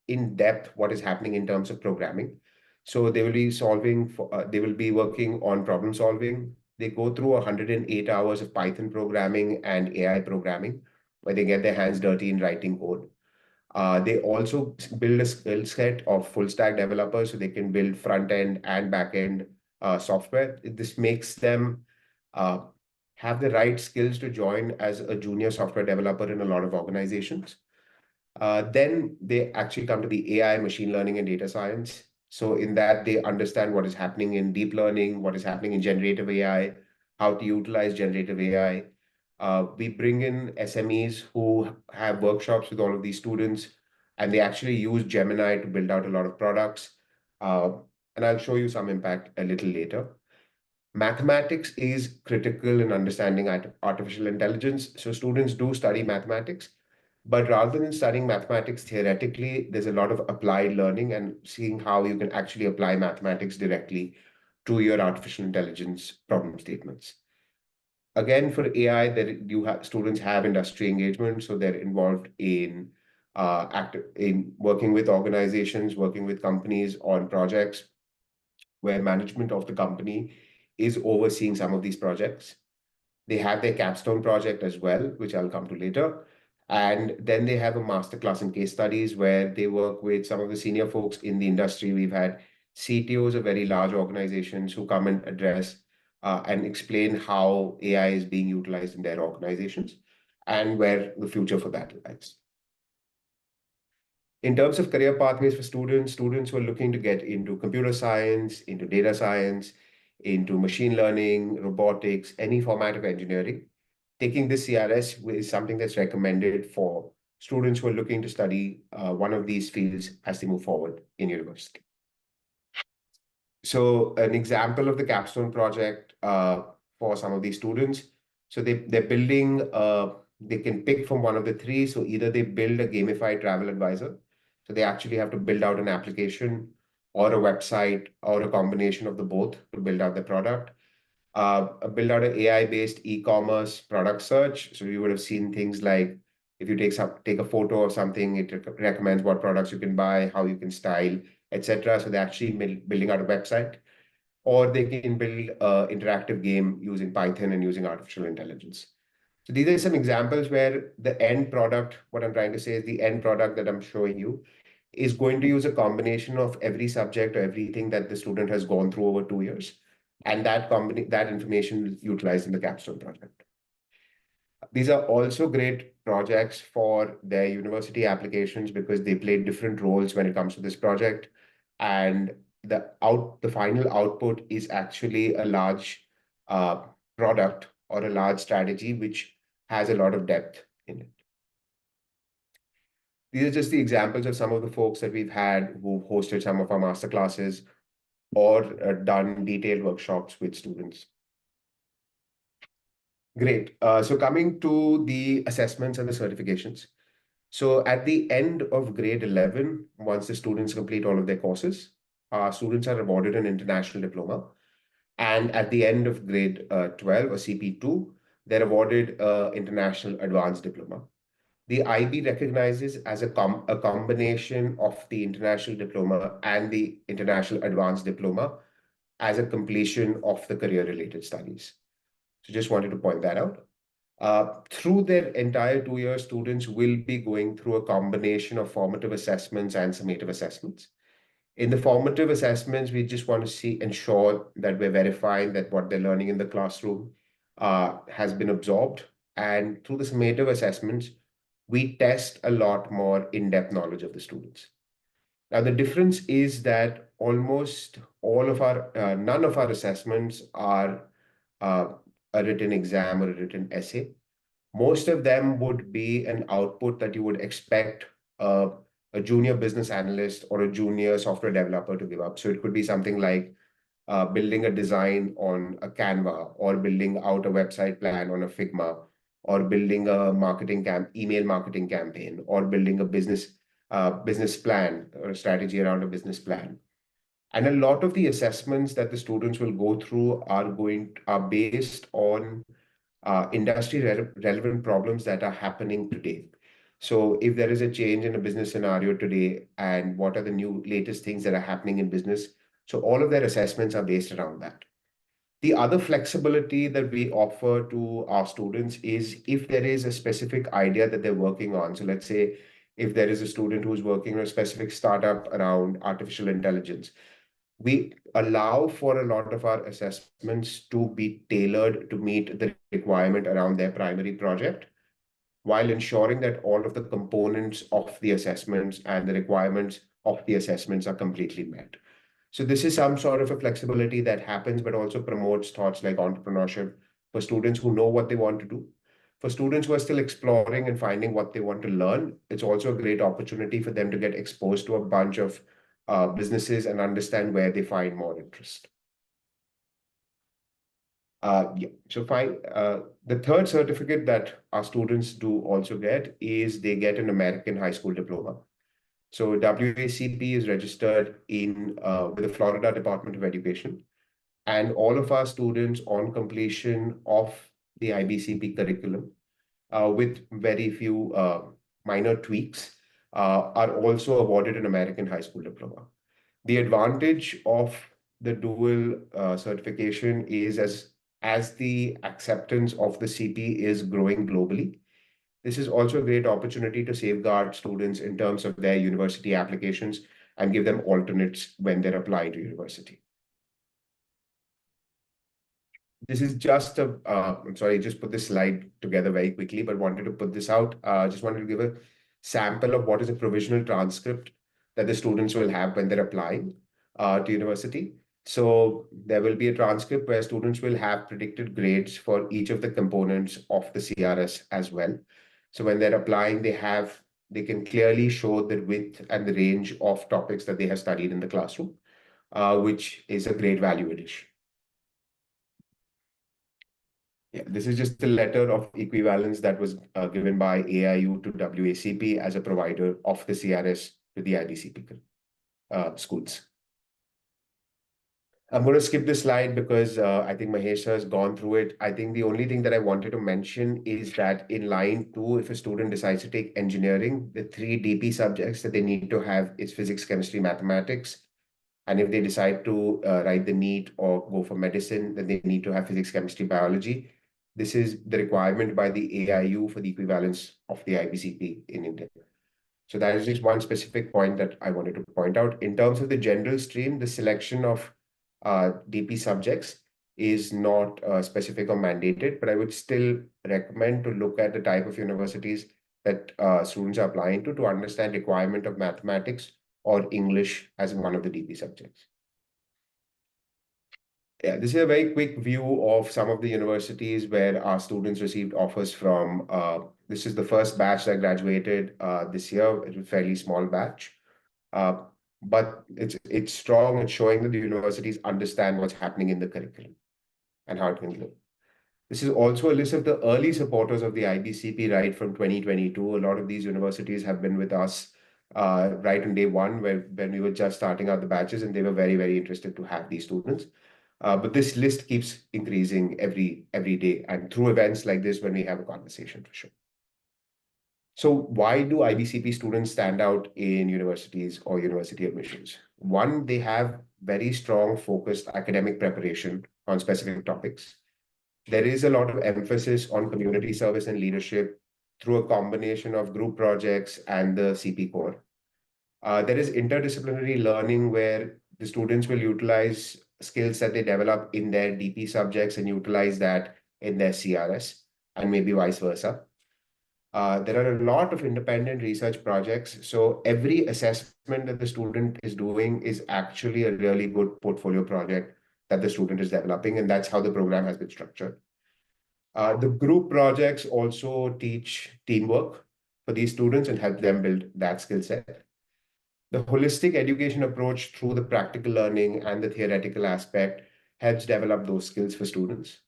in depth what is happening in terms of programming. So they will be they will be working on problem solving. They go through 108 hours of Python programming and AI programming, where they get their hands dirty in writing code. They also build a skill set of full stack developers so they can build front end and back end software. This makes them have the right skills to join as a junior software developer in a lot of organizations. Then they actually come to the AI, machine learning, and data science. So in that, they understand what is happening in deep learning, what is happening in generative AI, how to utilize generative AI. We bring in SMEs who have workshops with all of these students, and they actually use Gemini to build out a lot of products. And I'll show you some impact a little later. Mathematics is critical in understanding artificial intelligence. So students do study mathematics, but rather than studying mathematics theoretically, there's a lot of applied learning and seeing how you can actually apply mathematics directly to your artificial intelligence problem statements. Again, for AI, students have industry engagement, so they're involved in working with organizations, working with companies on projects where management of the company is overseeing some of these projects. They have their capstone project as well, which I'll come to later. And then they have a masterclass in case studies where they work with some of the senior folks in the industry. We've had CTOs of very large organizations who come and address and explain how AI is being utilized in their organizations and where the future for that lies. In terms of career pathways for students who are looking to get into computer science, into data science, into machine learning, robotics, any format of engineering, taking this CRS is something that's recommended for students who are looking to study one of these fields as they move forward in university. So an example of the capstone project for some of these students. So they're building, they can pick from one of the 3. So either they build a gamified travel advisor. So they actually have to build out an application or a website or a combination of the both to build out the product. Build out an AI-based e-commerce product search. So you would have seen things like if you take a photo of something, it recommends what products you can buy, how you can style, etc. So they're actually building out a website, or they can build an interactive game using Python and using artificial intelligence. So these are some examples where the end product, what I'm trying to say is the end product that I'm showing you is going to use a combination of every subject or everything that the student has gone through over 2 years. And that information is utilized in the capstone project. These are also great projects for their university applications because they play different roles when it comes to this project. And the final output is actually a large uh, product or a large strategy which has a lot of depth in it. These are just the examples of some of the folks that we've had who've hosted some of our master classes or done detailed workshops with students. Great. So coming to the assessments and the certifications. So at the end of grade 11, once the students complete all of their courses, students are awarded an international diploma. And at the end of grade 12 or CP2, they're awarded international advanced diploma. The IB recognizes as a combination of the international diploma and the international advanced diploma as a completion of the career-related studies. So just wanted to point that out. Through their entire 2 years, students will be going through a combination of formative assessments and summative assessments. In the formative assessments, we just want to ensure that we're verifying that what they're learning in the classroom has been absorbed. And through the summative assessments, we test a lot more in-depth knowledge of the students. Now, the difference is that almost none of our assessments are uh, a written exam or a written essay. Most of them would be an output that you would expect a junior business analyst or a junior software developer to give up. So it could be something like building a design on a Canva, or building out a website plan on a Figma, or building a email marketing campaign, or building a business plan or a strategy around a business plan. And a lot of the assessments that the students will go through are based on industry relevant problems that are happening today. So if there is a change in a business scenario today, and what are the new latest things that are happening in business, so all of their assessments are based around that. The other flexibility that we offer to our students is if there is a specific idea that they're working on. So let's say if there is a student who's working on a specific startup around artificial intelligence, we allow for a lot of our assessments to be tailored to meet the requirement around their primary project, while ensuring that all of the components of the assessments and the requirements of the assessments are completely met. So this is some sort of a flexibility that happens, but also promotes thoughts like entrepreneurship for students who know what they want to do. For students who are still exploring and finding what they want to learn, it's also a great opportunity for them to get exposed to a bunch of businesses and understand where they find more interest. Yeah. So fine. The third certificate that our students do also get is they get an American high school diploma. So WACP is registered with the Florida Department of Education, and all of our students on completion of the IBCP curriculum, with very few minor tweaks, are also awarded an American high school diploma. The advantage of the dual certification is as the acceptance of the CP is growing globally, this is also a great opportunity to safeguard students in terms of their university applications and give them alternates when they're applying to university. This is just I'm sorry, just put this slide together very quickly, but wanted to put this out. Just wanted to give a sample of what is a provisional transcript that the students will have when they're applying to university. So there will be a transcript where students will have predicted grades for each of the components of the CRS as well. So when they're applying, they can clearly show the width and the range of topics that they have studied in the classroom, which is a great value addition. Yeah, this is just a letter of equivalence that was given by AIU to WACP as a provider of the CRS to the IBCP schools. I'm going to skip this slide because I think Mahesh has gone through it. I think the only thing that I wanted to mention is that in line 2, if a student decides to take engineering, the 3 DP subjects that they need to have is physics, chemistry, mathematics. And if they decide to write the NEET or go for medicine, then they need to have physics, chemistry, biology. This is the requirement by the AIU for the equivalence of the IBCP in India. So that is just one specific point that I wanted to point out. In terms of the general stream, the selection of DP subjects is not specific or mandated, but I would still recommend to look at the type of universities that students are applying to understand requirement of mathematics or English as one of the DP subjects. Yeah, this is a very quick view of some of the universities where our students received offers from. This is the first batch that graduated this year. It's a fairly small batch, but it's strong. It's showing that the universities understand what's happening in the curriculum and how it can go. This is also a list of the early supporters of the IBCP right from 2022. A lot of these universities have been with us right on day one when we were just starting out the batches, and they were very, very interested to have these students. But this list keeps increasing every day, and through events like this when we have a conversation for sure. So why do IBCP students stand out in universities or university admissions? One, they have very strong focused academic preparation on specific topics. There is a lot of emphasis on community service and leadership through a combination of group projects and the CP core. There is interdisciplinary learning where the students will utilize skills that they develop in their DP subjects and utilize that in their CRS, and maybe vice versa. There are a lot of independent research projects. So every assessment that the student is doing is actually a really good portfolio project that the student is developing, and that's how the program has been structured. The group projects also teach teamwork for these students and help them build that skill set. The holistic education approach through the practical learning and the theoretical aspect helps develop those skills for students.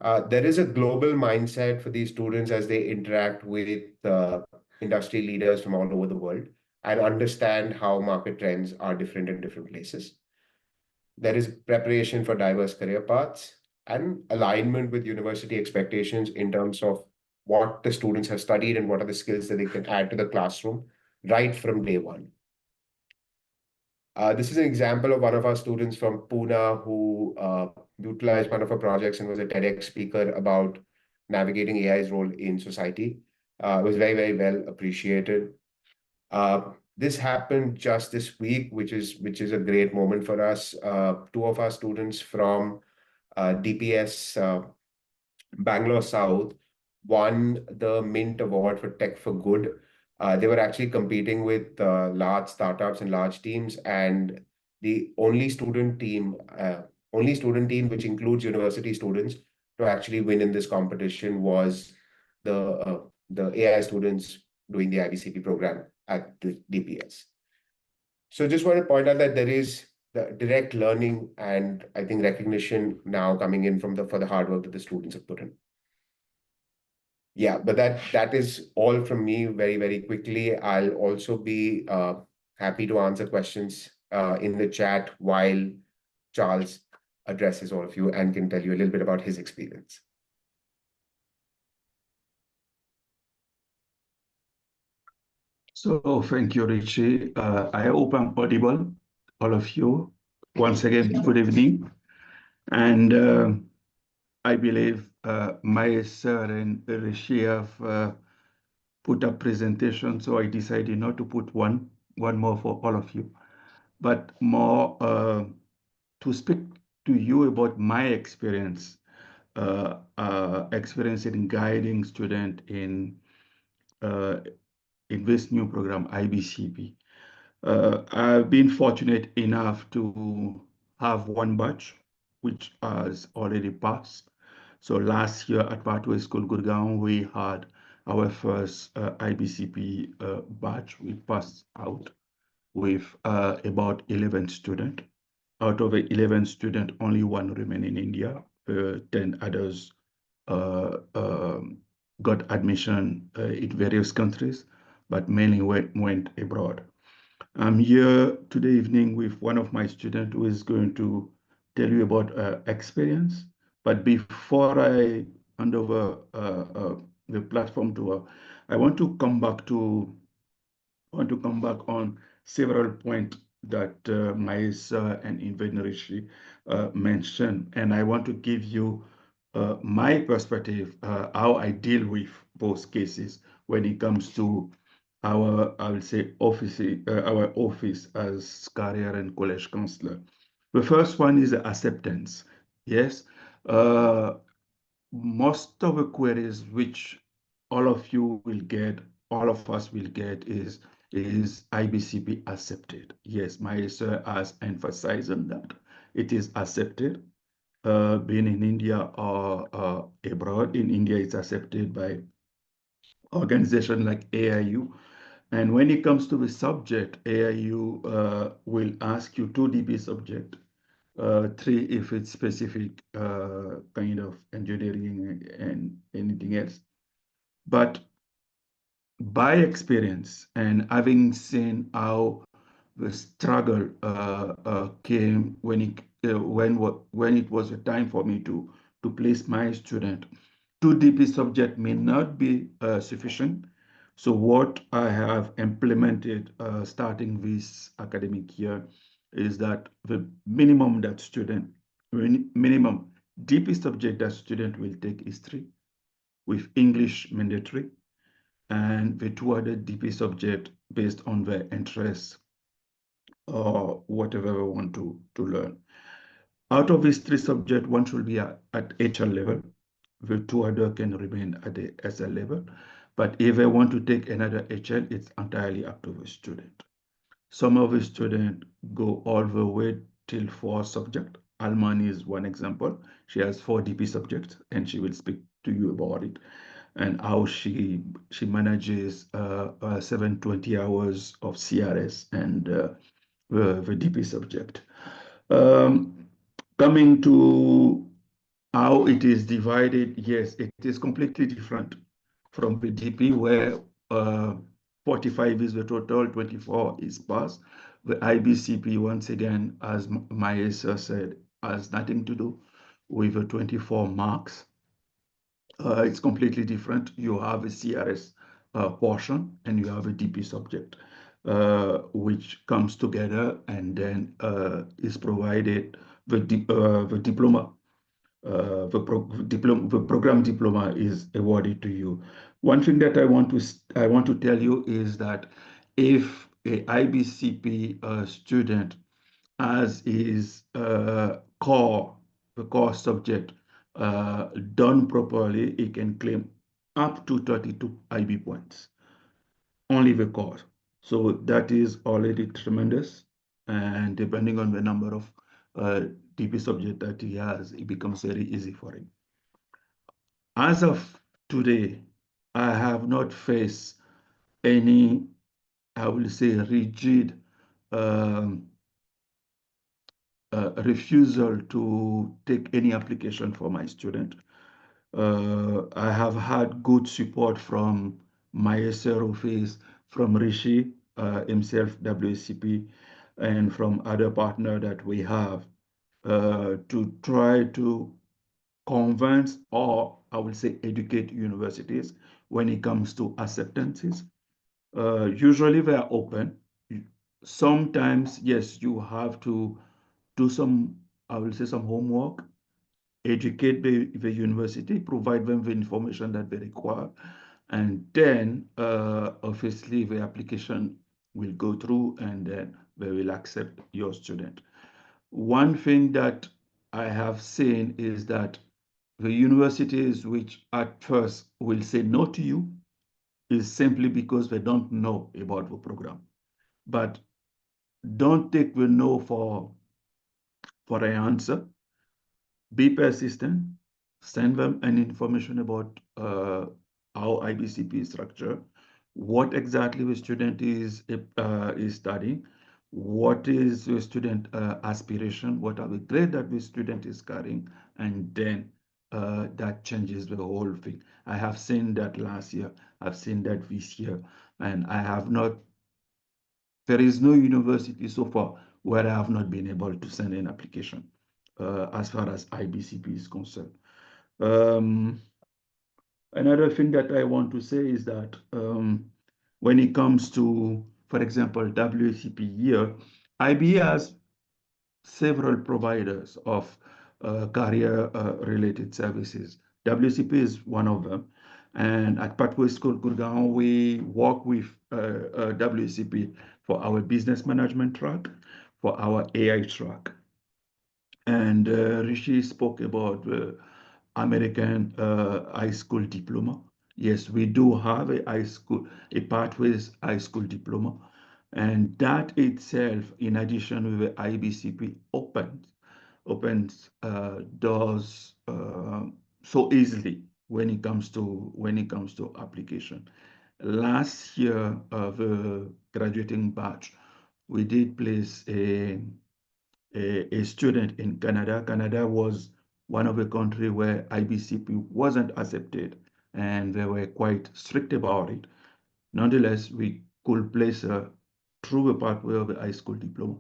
There is a global mindset for these students as they interact with industry leaders from all over the world and understand how market trends are different in different places. There is preparation for diverse career paths and alignment with university expectations in terms of what the students have studied and what are the skills that they can add to the classroom right from day one. This is an example of one of our students from Pune who utilized one of our projects and was a TEDx speaker about navigating AI's role in society. It was very, very well appreciated. This happened just this week, which is a great moment for us. Two of our students from DPS Bangalore South won the Mint Award for Tech for Good. They were actually competing with large startups and large teams, and the only student team which includes university students to actually win in this competition was the AI students doing the IBCP program at the DPS. So just want to point out that there is the direct learning and I think recognition now coming in from for the hard work that the students have put in. Yeah, but that is all from me very, very quickly. I'll also be happy to answer questions in the chat while Charles addresses all of you and can tell you a little bit about his experience. So thank you, Rishi. I hope I'm audible, all of you. Once again, good evening. And I believe Mahesh sir and Rishi have put up presentation, so I decided not to put one more for all of you, but more to speak to you about my experience in guiding student in this new program, IBCP. I've been fortunate enough to have one batch, which has already passed. So last year at Pathway School Gurgaon, we had our first IBCP batch. We passed out with about 11 students. Out of the 11 students, only one remained in India. 10 others got admission in various countries, but mainly went abroad. I'm here today evening with one of my students who is going to tell you about experience. But before I hand over the platform to her, I want to come back on several points that Mahesh and Rishi mentioned, and I want to give you my perspective, how I deal with both cases when it comes to our, I will say, our office as career and college counselor. The first one is acceptance. Yes. Most of the queries which all of you will get, all of us will get is IBCP accepted? Yes, my sir has emphasized on that. It is accepted. Being in India or abroad. In India, it's accepted by organization like AIU. And when it comes to the subject, AIU will ask you 2 DB subject, 3 if it's specific kind of engineering and anything else. But by experience and having seen how the struggle came when it was a time for me to place my student, 2 DP subject may not be sufficient. So what I have implemented starting this academic year is that the minimum that student, minimum DP subject that student will take is 3, with English mandatory, and the 2 other DP subject based on their interests or whatever we want to learn. Out of these 3 subjects, one should be at HL level. The 2 other can remain at the SL level. But if they want to take another HL, it's entirely up to the student. Some of the students go all the way till 4 subjects. Alman is one example. She has 4 DP subjects, and she will speak to you about it and how she manages 720 hours of CRS and the DP subject. Coming to how it is divided, yes, it is completely different from the DP, where 45 is the total, 24 is passed. The IBCP, once again, as Mahesh said, has nothing to do with the 24 marks. It's completely different. You have a CRS portion and you have a DP subject, which comes together and then is provided the diploma. The program diploma is awarded to you. One thing that I want to tell you is that if a IBCP student has his the core subject done properly, he can claim up to 32 IB points, only the core. So that is already tremendous. And depending on the number of DP subject that he has, it becomes very easy for him. As of today, I have not faced any, I will say, rigid refusal to take any application for my student. I have had good support from my SR office, from Rishi himself, WACP, and from other partners that we have to try to convince, or I will say educate universities when it comes to acceptances. Usually they are open. Sometimes, yes, you have to do some, I will say, some homework, educate the university, provide them the information that they require, and then obviously the application will go through and then they will accept your student. One thing that I have seen is that the universities which at first will say no to you is simply because they don't know about the program. But don't take the no for an answer. Be persistent. Send them an information about how IBCP is structured, what exactly the student is studying, what is the student aspiration, what are the grade that the student is carrying, and then that changes the whole thing. I have seen that last year, I've seen that this year, and I have not, there is no university so far where I have not been able to send an application as far as IBCP is concerned. Another thing that I want to say is that when it comes to, for example, WACP year, IB has several providers of career-related services. WCP is one of them. And at Pathway School Gurgaon, we work with WCP for our business management track, for our AI track. And Rishi spoke about American high school diploma. Yes, we do have a pathways high school diploma. And that itself, in addition with the IBCP, opens doors so easily when it comes to application. Last year, the graduating batch, we did place a student in Canada. Canada was one of the countries where IBCP wasn't accepted, and they were quite strict about it. Nonetheless, we could place her through the pathway of the high school diploma.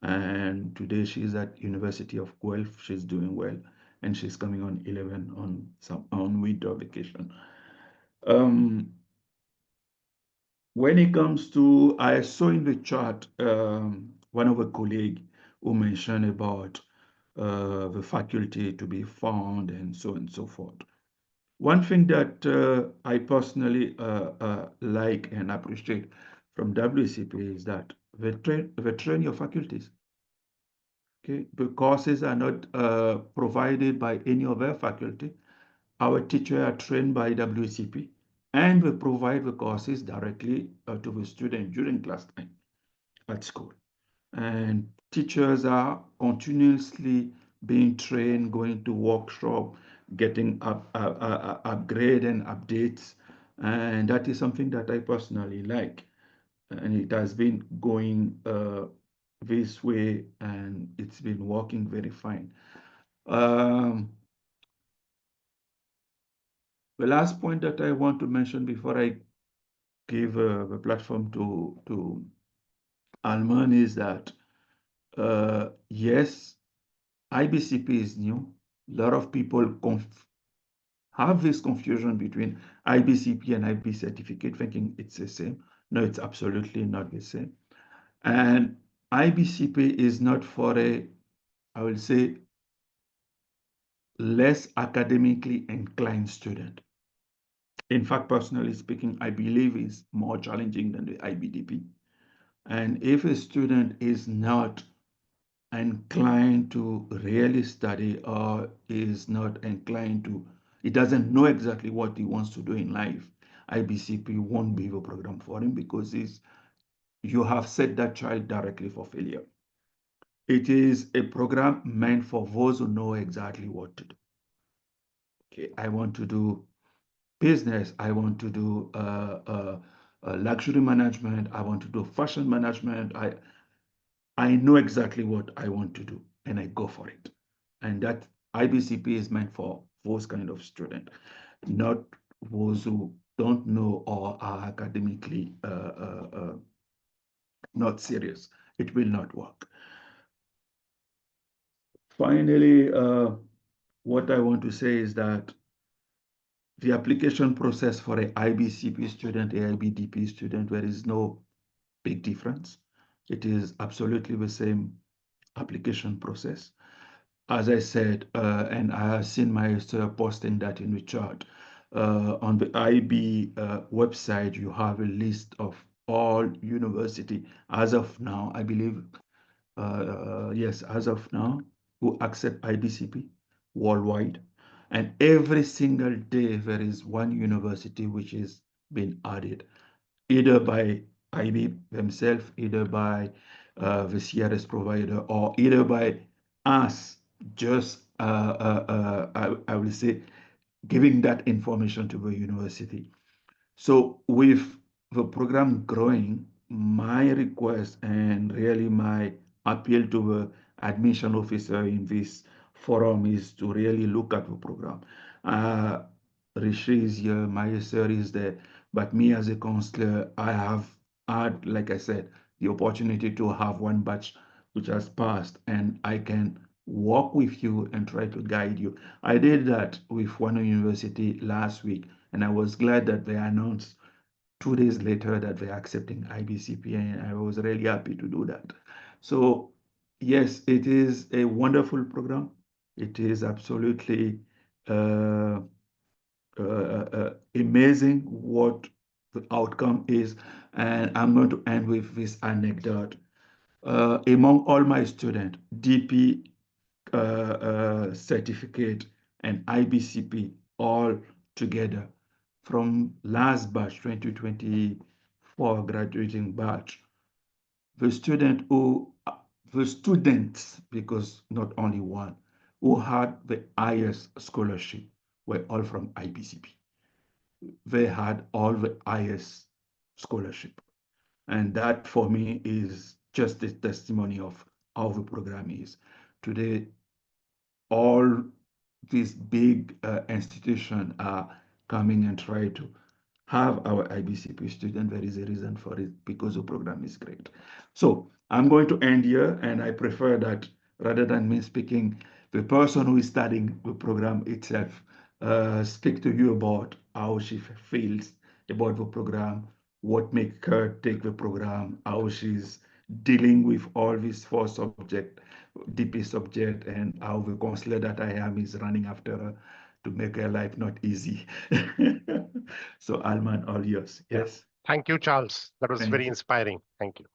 And today she's at University of Guelph. She's doing well, and she's coming on 11 on winter vacation. When it comes to, I saw in the chat one of a colleague who mentioned about the faculty to be found and so on and so forth. One thing that I personally like and appreciate from WCP is that they train your faculties. Okay, the courses are not provided by any other faculty. Our teachers are trained by WCP, and we provide the courses directly to the student during class time at school. And teachers are continuously being trained, going to workshop, getting upgrade and updates. And that is something that I personally like. And it has been going this way, and it's been working very fine. The last point that I want to mention before I give the platform to Alman is that, yes, IBCP is new. A lot of people have this confusion between IBCP and IB certificate, thinking it's the same. No, it's absolutely not the same. And IBCP is not for I will say, less academically inclined student. In fact, personally speaking, I believe it's more challenging than the IBDP. And if a student is not inclined to really study, or is not inclined to, he doesn't know exactly what he wants to do in life, IBCP won't be the program for him, because you have set that child directly for failure. It is a program meant for those who know exactly what to do. Okay, I want to do business, I want to do luxury management, I want to do fashion management. I know exactly what I want to do, and I go for it. And that IBCP is meant for those kind of students, not those who don't know or are academically not serious. It will not work. Finally, what I want to say is that the application process for an IBCP student, a IBDP student, there is no big difference. It is absolutely the same application process. As I said, and I have seen Mahesh posting that in the chat, on the IB website, you have a list of all university as of now, I believe, yes, as of now, who accept IBCP worldwide. And every single day, there is one university which is being added, either by IB themselves, either by the CRS provider, or either by us, just, I will say, giving that information to the university. So with the program growing, my request and really my appeal to the admission officer in this forum is to really look at the program. Rishi is here, my sir is there, but me as a counselor, I have had, like I said, the opportunity to have one batch which has passed, and I can walk with you and try to guide you. I did that with one university last week, and I was glad that they announced 2 days later that they're accepting IBCP, and I was really happy to do that. So yes, it is a wonderful program. It is absolutely amazing what the outcome is. And I'm going to end with this anecdote. Among all my students, DP certificate and IBCP all together from last batch, 2024 graduating batch. The students, because not only one, who had the highest scholarship were all from IBCP. They had all the highest scholarship. And that for me is just a testimony of how the program is. Today, all these big institutions are coming and try to have our IBCP student. There is a reason for it because the program is great. So I'm going to end here, and I prefer that rather than me speaking, the person who is studying the program itself speak to you about how she feels about the program, what make her take the program, how she's dealing with all these four subject, DP subject, and how the counselor that I am is running after her to make her life not easy. So Alman, all yours. Yeah. Yes. Thank you, Charles. That was Thank very you. inspiring. Thank you.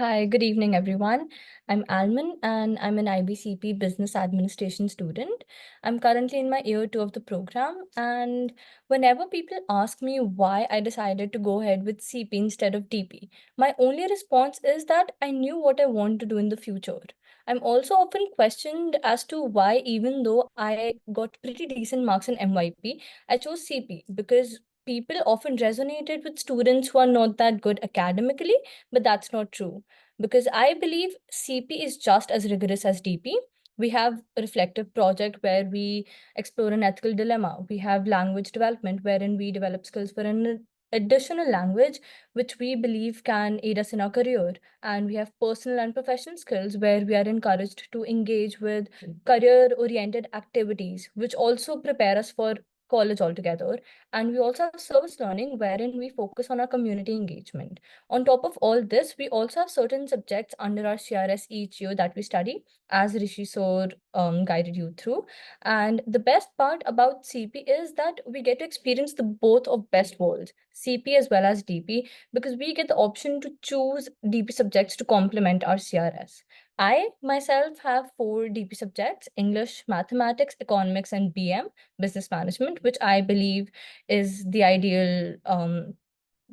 Hi, good evening, everyone. I'm Alman, and I'm an IBCP Business Administration student. I'm currently in my year 2 of the program, and whenever people ask me why I decided to go ahead with CP instead of DP, my only response is that I knew what I want to do in the future. I'm also often questioned as to why, even though I got pretty decent marks in MYP, I chose CP because people often resonated with students who are not that good academically, but that's not true because I believe CP is just as rigorous as DP. We have a reflective project where we explore an ethical dilemma. We have language development wherein we develop skills for an additional language which we believe can aid us in our career. And we have personal and professional skills where we are encouraged to engage with career-oriented activities, which also prepare us for college altogether. And we also have service learning wherein we focus on our community engagement. On top of all this, we also have certain subjects under our CRS each year that we study, as Rishi Sir guided you through. And the best part about CP is that we get to experience the both of best worlds, CP as well as DP, because we get the option to choose DP subjects to complement our CRS. I myself have 4 DP subjects: English, Mathematics, Economics, and BM, Business Management, which I believe is the ideal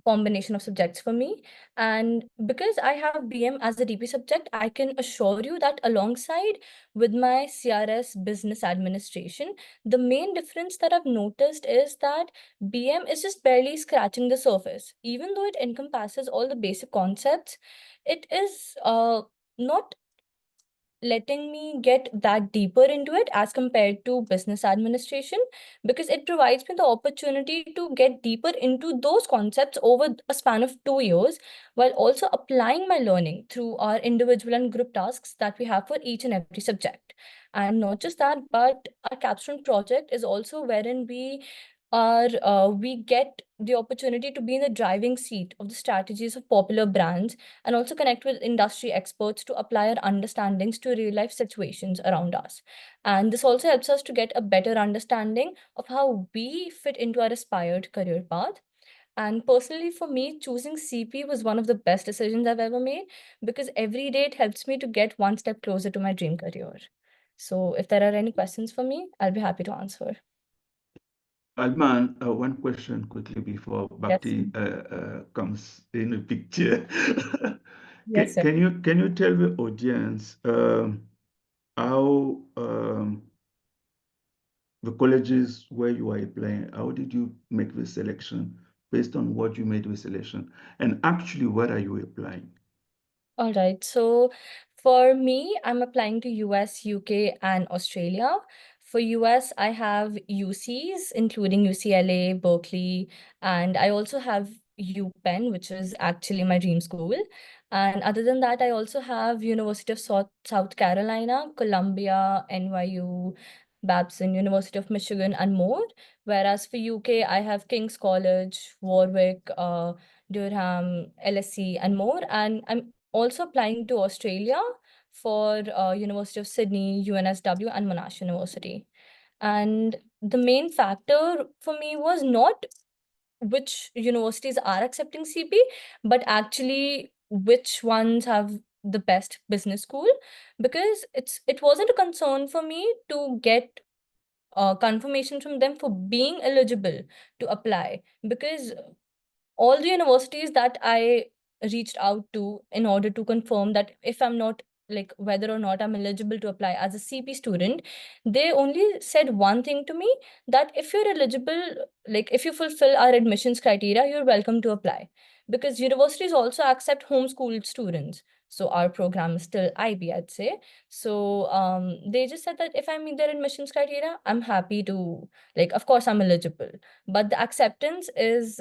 combination of subjects for me. And because I have BM as a DP subject, I can assure you that alongside with my CRS Business Administration, the main difference that I've noticed is that BM is just barely scratching the surface. Even though it encompasses all the basic concepts, it is not letting me get that deeper into it as compared to business administration, because it provides me the opportunity to get deeper into those concepts over a span of 2 years, while also applying my learning through our individual and group tasks that we have for each and every subject. And not just that, but our capstone project is also wherein we get the opportunity to be in the driving seat of the strategies of popular brands and also connect with industry experts to apply our understandings to real life situations around us. And this also helps us to get a better understanding of how we fit into our aspired career path. And personally, for me, choosing CP was one of the best decisions I've ever made because every day it helps me to get one step closer to my dream career. So if there are any questions for me, I'll be happy to answer. Alman, one question quickly before Bhakti comes in the picture. Yes, sir. Can you tell the audience how the colleges where you are applying, how did you make the selection based on what you made the selection? And actually, where are you applying? All right. So for me, I'm applying to US, UK, and Australia. For US, I have UCs, including UCLA, Berkeley, and I also have UPenn, which is actually my dream school. And other than that, I also have University of South Carolina, Columbia, NYU, Babson, University of Michigan, and more. Whereas for UK, I have King's College, Warwick, Durham, LSE, and more. And I'm also applying to Australia for University of Sydney, UNSW, and Monash University. And the main factor for me was not which universities are accepting CP, but actually which ones have the best business school, because it wasn't a concern for me to get confirmation from them for being eligible to apply, because all the universities that I reached out to in order to confirm that if I'm not, like, whether or not I'm eligible to apply as a CP student, they only said one thing to me, that if you're eligible, like if you fulfill our admissions criteria, you're welcome to apply. Because universities also accept homeschooled students. So our program is still IB, I'd say. So they just said that if I meet their admissions criteria, I'm happy to, like, of course I'm eligible. But the acceptance is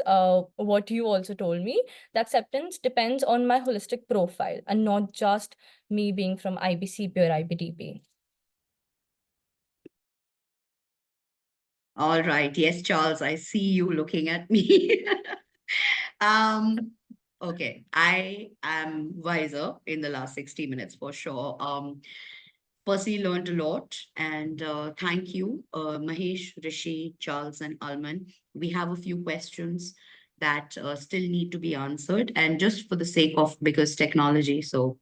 what you also told me. The acceptance depends on my holistic profile and not just me being from IBCP or IBDP. All right. Yes, Charles, I see you looking at me. Okay, I am wiser in the last 60 minutes for sure. Personally learned a lot, and thank you, Mahesh, Rishi, Charles, and Alman. We have a few questions that still need to be answered, and just for the sake of, because technology, so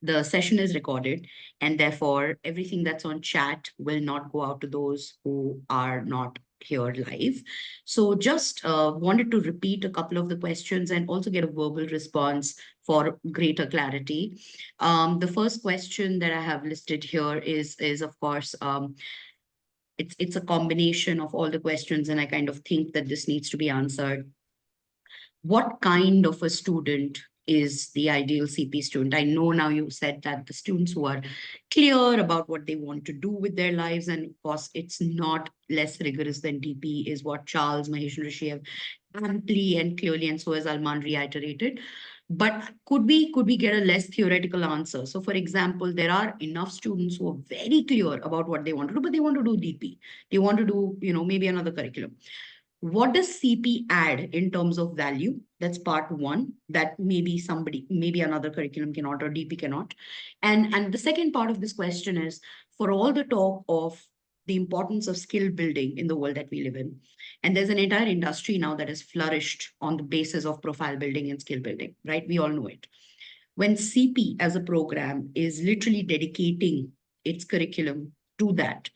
the session is recorded, and therefore everything that's on chat will not go out to those who are not here live. So just wanted to repeat a couple of the questions and also get a verbal response for greater clarity. The first question that I have listed here is of course, it's a combination of all the questions, and I kind of think that this needs to be answered. What kind of a student is the ideal CP student? I know now you said that the students who are clear about what they want to do with their lives, and of course, it's not less rigorous than DP, is what Charles, Mahesh, and Rishi have amply and clearly, and so has Alman reiterated. But could we get a less theoretical answer? So, for example, there are enough students who are very clear about what they want to do, but they want to do DP. They want to do, maybe another curriculum. What does CP add in terms of value? That's part one, that maybe another curriculum cannot, or DP cannot. And the second part of this question is, for all the talk of the importance of skill building in the world that we live in, and there's an entire industry now that has flourished on the basis of profile building and skill building, right? We all know it. When CP as a program is literally dedicating its curriculum to that,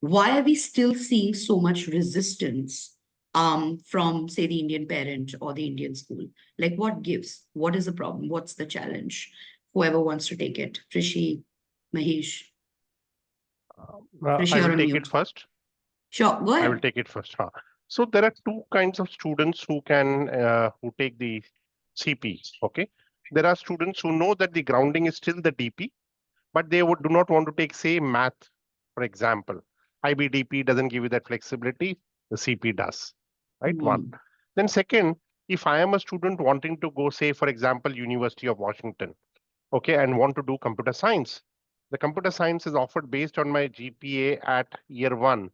why are we still seeing so much resistance from, say, the Indian parent or the Indian school? Like, what gives? What is the problem? What's the challenge? Whoever wants to take it. Rishi, Mahesh. Rishi, I you're will on take mute. it first. Sure, go I ahead. will take it first. So there are two kinds of students who take the CP. Okay, there are students who know that the grounding is still the DP, but they do not want to take, say, math, for example. IBDP doesn't give you that flexibility. The CP does, right? One. Then second, if I am a student wanting to go, say, for example, University of Washington, okay, and want to do computer science, the computer science is offered based on my GPA at year one.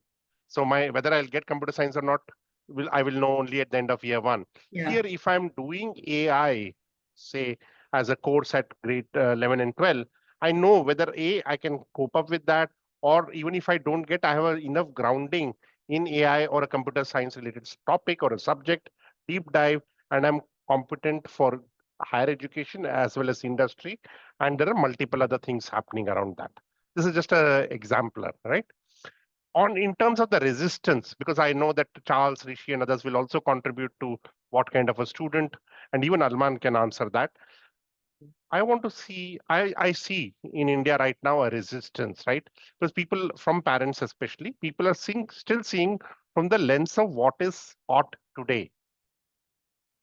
So whether I'll get computer science or not, I will know only at the end of year one. Yeah. Here, if I'm doing AI, say, as a course at grade 11 and 12, I know whether I can cope up with that, or even if I don't get, I have enough grounding in AI or a computer science related topic or a subject, deep dive, and I'm competent for higher education as well as industry. And there are multiple other things happening around that. This is just an exemplar, right? In terms of the resistance, because I know that Charles, Rishi, and others will also contribute to what kind of a student, and even Alman can answer that. I see in India right now a resistance, right? Because people, from parents especially, people are still seeing from the lens of what is hot today.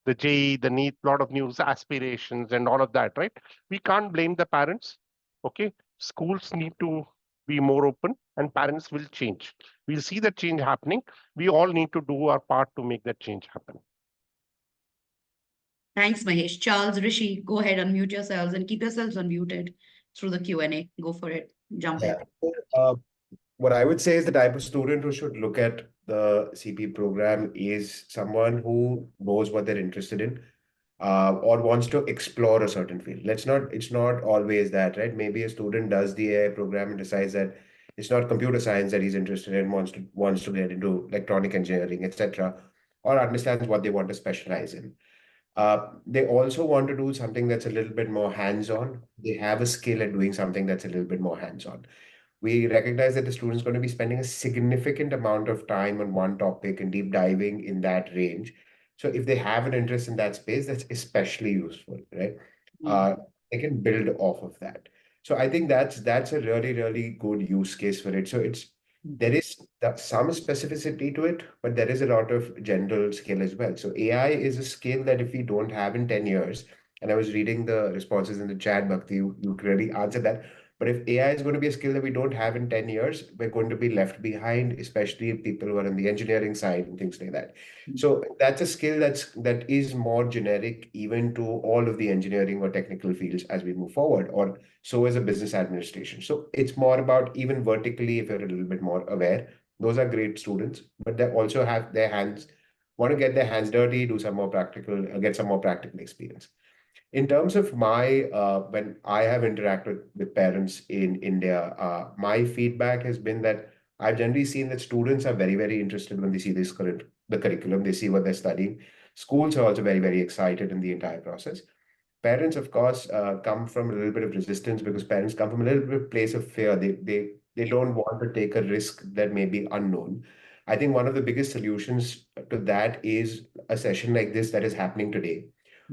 The JEE, the NEET, lot of news, aspirations, and all of that, right? We can't blame the parents. Okay, schools need to be more open, and parents will change. We'll see that change happening. We all need to do our part to make that change happen. Thanks, Mahesh. Charles, Rishi, go ahead, unmute yourselves and keep yourselves unmuted through the Q&A. Go for it. Jump in. What I would say is the type of student who should look at the CP program is someone who knows what they're interested in, or wants to explore a certain field. It's not always that, right? Maybe a student does the AI program and decides that it's not computer science that he's interested in, wants to get into electronic engineering, etc., or understands what they want to specialize in. They also want to do something that's a little bit more hands-on. They have a skill at doing something that's a little bit more hands-on. We recognize that the student's going to be spending a significant amount of time on one topic and deep diving in that range. So if they have an interest in that space, that's especially useful, right? They can build off of that. So I think that's a really, really good use case for it. So there is some specificity to it, but there is a lot of general skill as well. So AI is a skill that if we don't have in 10 years, and I was reading the responses in the chat, Bhakti, you clearly answered that. But if AI is going to be a skill that we don't have in 10 years, we're going to be left behind, especially people who are on the engineering side and things like that. So that's a skill that is more generic even to all of the engineering or technical fields as we move forward, or so is a business administration. So it's more about even vertically, if you're a little bit more aware, those are great students, but they also have their hands, want to get their hands dirty, do some more practical, get some more practical experience. In terms of when I have interacted with parents in India, my feedback has been that I've generally seen that students are very, very interested when they see the curriculum, they see what they're studying. Schools are also very, very excited in the entire process. Parents, of course, come from a little bit of resistance because parents come from a little bit of place of fear. They don't want to take a risk that may be unknown. I think one of the biggest solutions to that is a session like this that is happening today,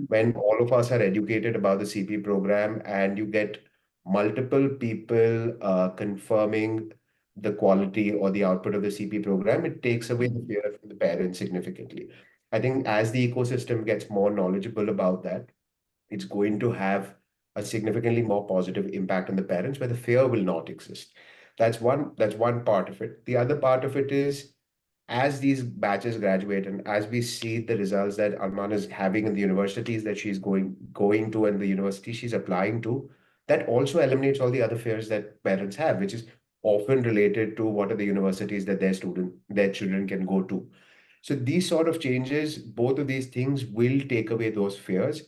when all of us are educated about the CP program and you get multiple people confirming the quality or the output of the CP program, it takes away the fear from the parents significantly. I think as the ecosystem gets more knowledgeable about that, it's going to have a significantly more positive impact on the parents where the fear will not exist. That's one part of it. The other part of it is as these batches graduate and as we see the results that Alman is having in the universities that she's going to and the university she's applying to, that also eliminates all the other fears that parents have, which is often related to what are the universities that their children can go to. So these sort of changes, both of these things will take away those fears.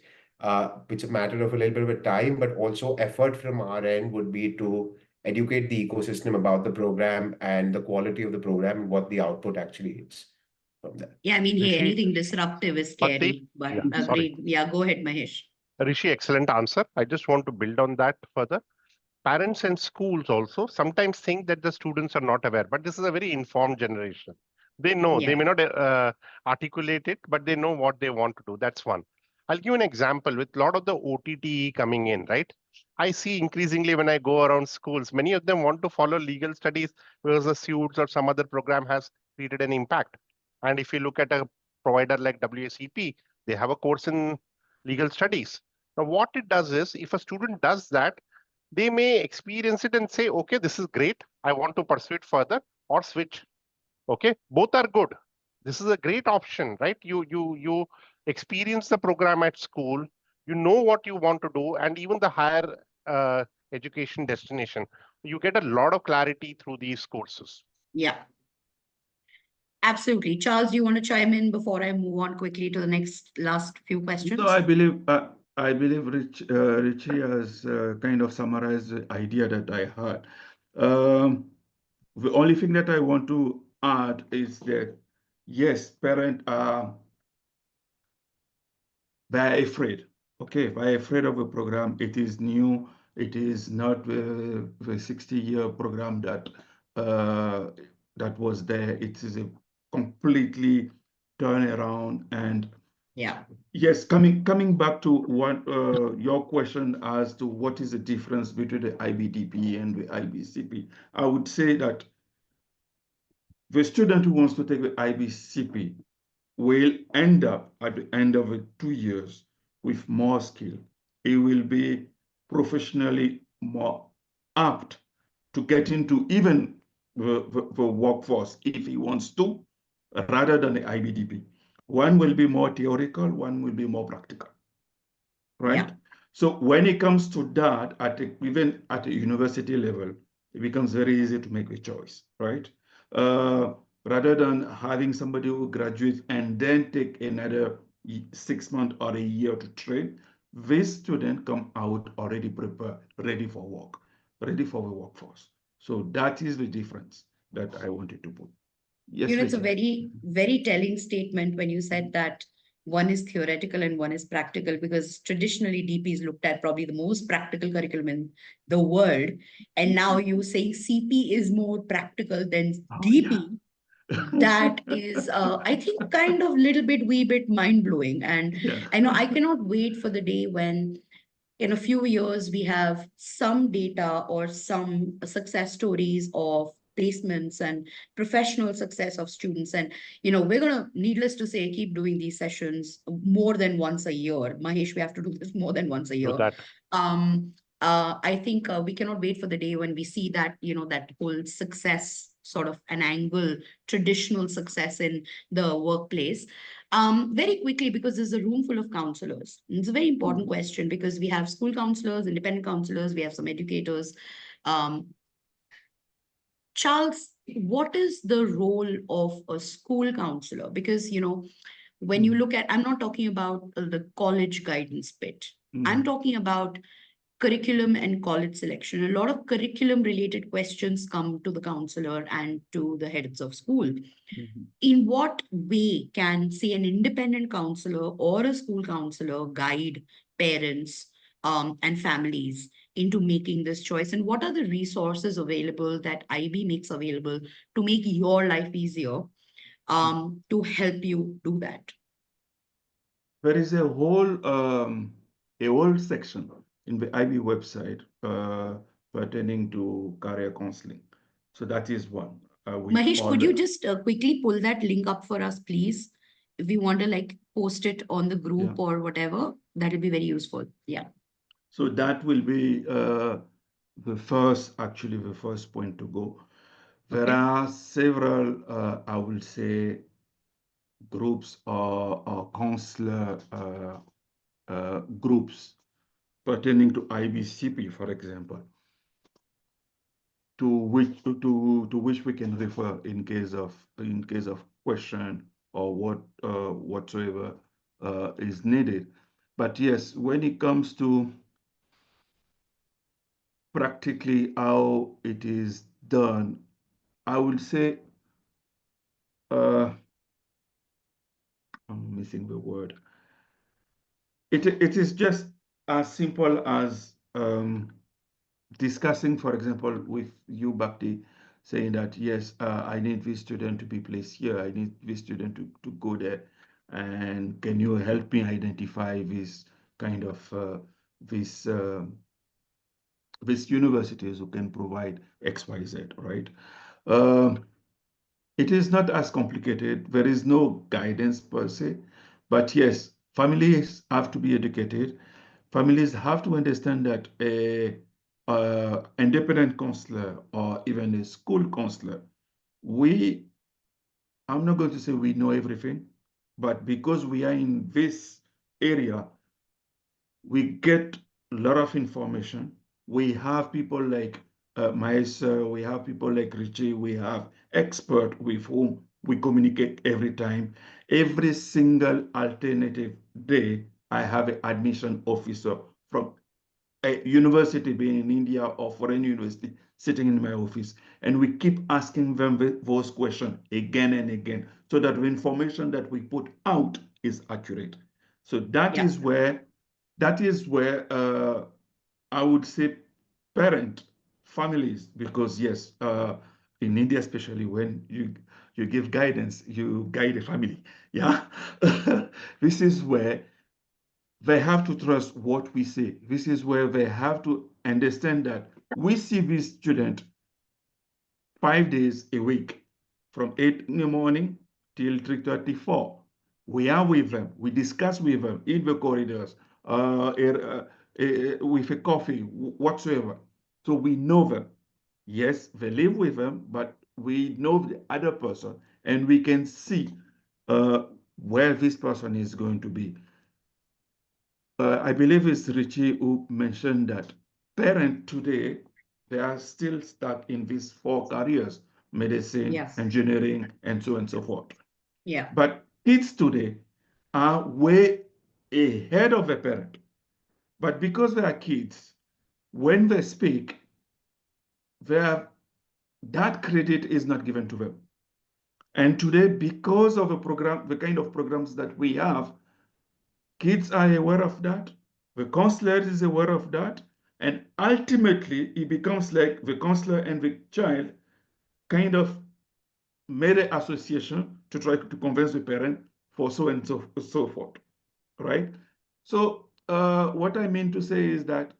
It's a matter of a little bit of a time, but also effort from our end would be to educate the ecosystem about the program and the quality of the program and what the output actually is from that. Yeah, I mean, hey, Rishi, anything disruptive is Bhakti? scary, but Yeah, sorry. agreed. Yeah, go ahead, Mahesh. Rishi, excellent answer. I just want to build on that further. Parents and schools also sometimes think that the students are not aware, but this is a very informed generation. They know, they Yeah. may not articulate it, but they know what they want to do. That's one. I'll give you an example with a lot of the OTT coming in, right? I see increasingly when I go around schools, many of them want to follow legal studies because the suits or some other program has created an impact. And if you look at a provider like WACP, they have a course in legal studies. Now, what it does is, if a student does that, they may experience it and say, okay, this is great, I want to pursue it further, or switch. Okay, both are good. This is a great option, right? You experience the program at school, you know what you want to do, and even the higher education destination, you get a lot of clarity through these courses. Yeah. Absolutely. Charles, do you want to chime in before I move on quickly to the last few questions? No, I believe Richie has kind of summarized the idea that I had. The only thing that I want to add is that yes, parents are they're afraid. Okay, they're afraid of a program. It is new. It is not the 60-year program that that was there. It is a completely turnaround. And yeah, yes, coming back to one your question as to what is the difference between the IBDP and the IBCP, I would say that the student who wants to take the IBCP will end up at the end of 2 years with more skill. He will be professionally more apt to get into even the workforce if he wants to, rather than the IBDP. One will be more theoretical, one will be more practical, right? Yeah. So when it comes to that, even at a university level, it becomes very easy to make a choice, right? Rather than having somebody who graduates and then take another 6 months or a year to train, this student come out already prepared, ready for work, ready for the workforce. So that is the difference that I wanted to put. Yes, You know, it's a Richard. very, very telling statement when you said that one is theoretical and one is practical, because traditionally DP is looked at probably the most practical curriculum in the world. And now you say CP is more practical than DP. That is, I think, kind of wee bit mind-blowing. And Yeah. I know I cannot wait for the day when in a few years we have some data or some success stories of placements and professional success of students. And we're going to, needless to say, keep doing these sessions more than once a year. Mahesh, we have to do this more than once a year. With that. I think we cannot wait for the day when we see that, that whole success sort of an angle, traditional success in the workplace. Very quickly, because there's a room full of counselors. It's a very important question, because we have school counselors, independent counselors, we have some educators. Charles, what is the role of a school counselor? Because, when you look at, I'm not talking about the college guidance bit. I'm talking about curriculum and college selection. A lot of curriculum related questions come to the counselor and to the heads of school. In what way can, say, an independent counselor or a school counselor guide parents and families into making this choice? And what are the resources available that IB makes available to make your life easier to help you do that? There is a whole section in the IB website pertaining to career counseling. So that is one. Mahesh, could you just quickly pull that link up for us, please? If we want to post it on the group or whatever, that will be very useful. Yeah. So that will be the first point to go. There are several, I will say, groups or counselor groups pertaining to IBCP, for example, to which we can refer in case of question or whatsoever is needed. But yes, when it comes to practically how it is done, I would say I'm missing the word. It is just as simple as discussing, for example, with you, Bhakti, saying that, yes, I need this student to be placed here. I need this student to go there. And can you help me identify this kind of, these universities who can provide X, Y, Z, right? It is not as complicated. There is no guidance per se, but yes, families have to be educated. Families have to understand that a independent counselor or even a school counselor, I'm not going to say we know everything, but because we are in this area, we get a lot of information. We have people like Mahesh, we have people like Rishi, we have experts with whom we communicate every time. Every single alternative day, I have an admission officer from a university, being in India or foreign university, sitting in my office. And we keep asking them those questions again and again, so that the information that we put out is accurate. So that is where I would say families, because yes, in India especially, when you give guidance, you guide a family. Yeah, this is where they have to trust what we say. This is where they have to understand that we see this student 5 days a week, from 8 in the morning till 3:34. We are with them. We discuss with them in the corridors, with a coffee, whatsoever. So we know them. Yes, they live with them, but we know the other person, and we can see where this person is going to be. I believe it's Rishi who mentioned that parents today, they are still stuck in these 4 careers: medicine, engineering, and so on and so forth. Yeah. But kids today are way ahead of the parent. But because they are kids, when they speak, that credit is not given to them. And today, because of the kind of programs that we have, Kids are aware of that. The counselor is aware of that. And ultimately, it becomes like the counselor and the child kind of made an association to try to convince the parent for so and so forth, right? So what I mean to say is that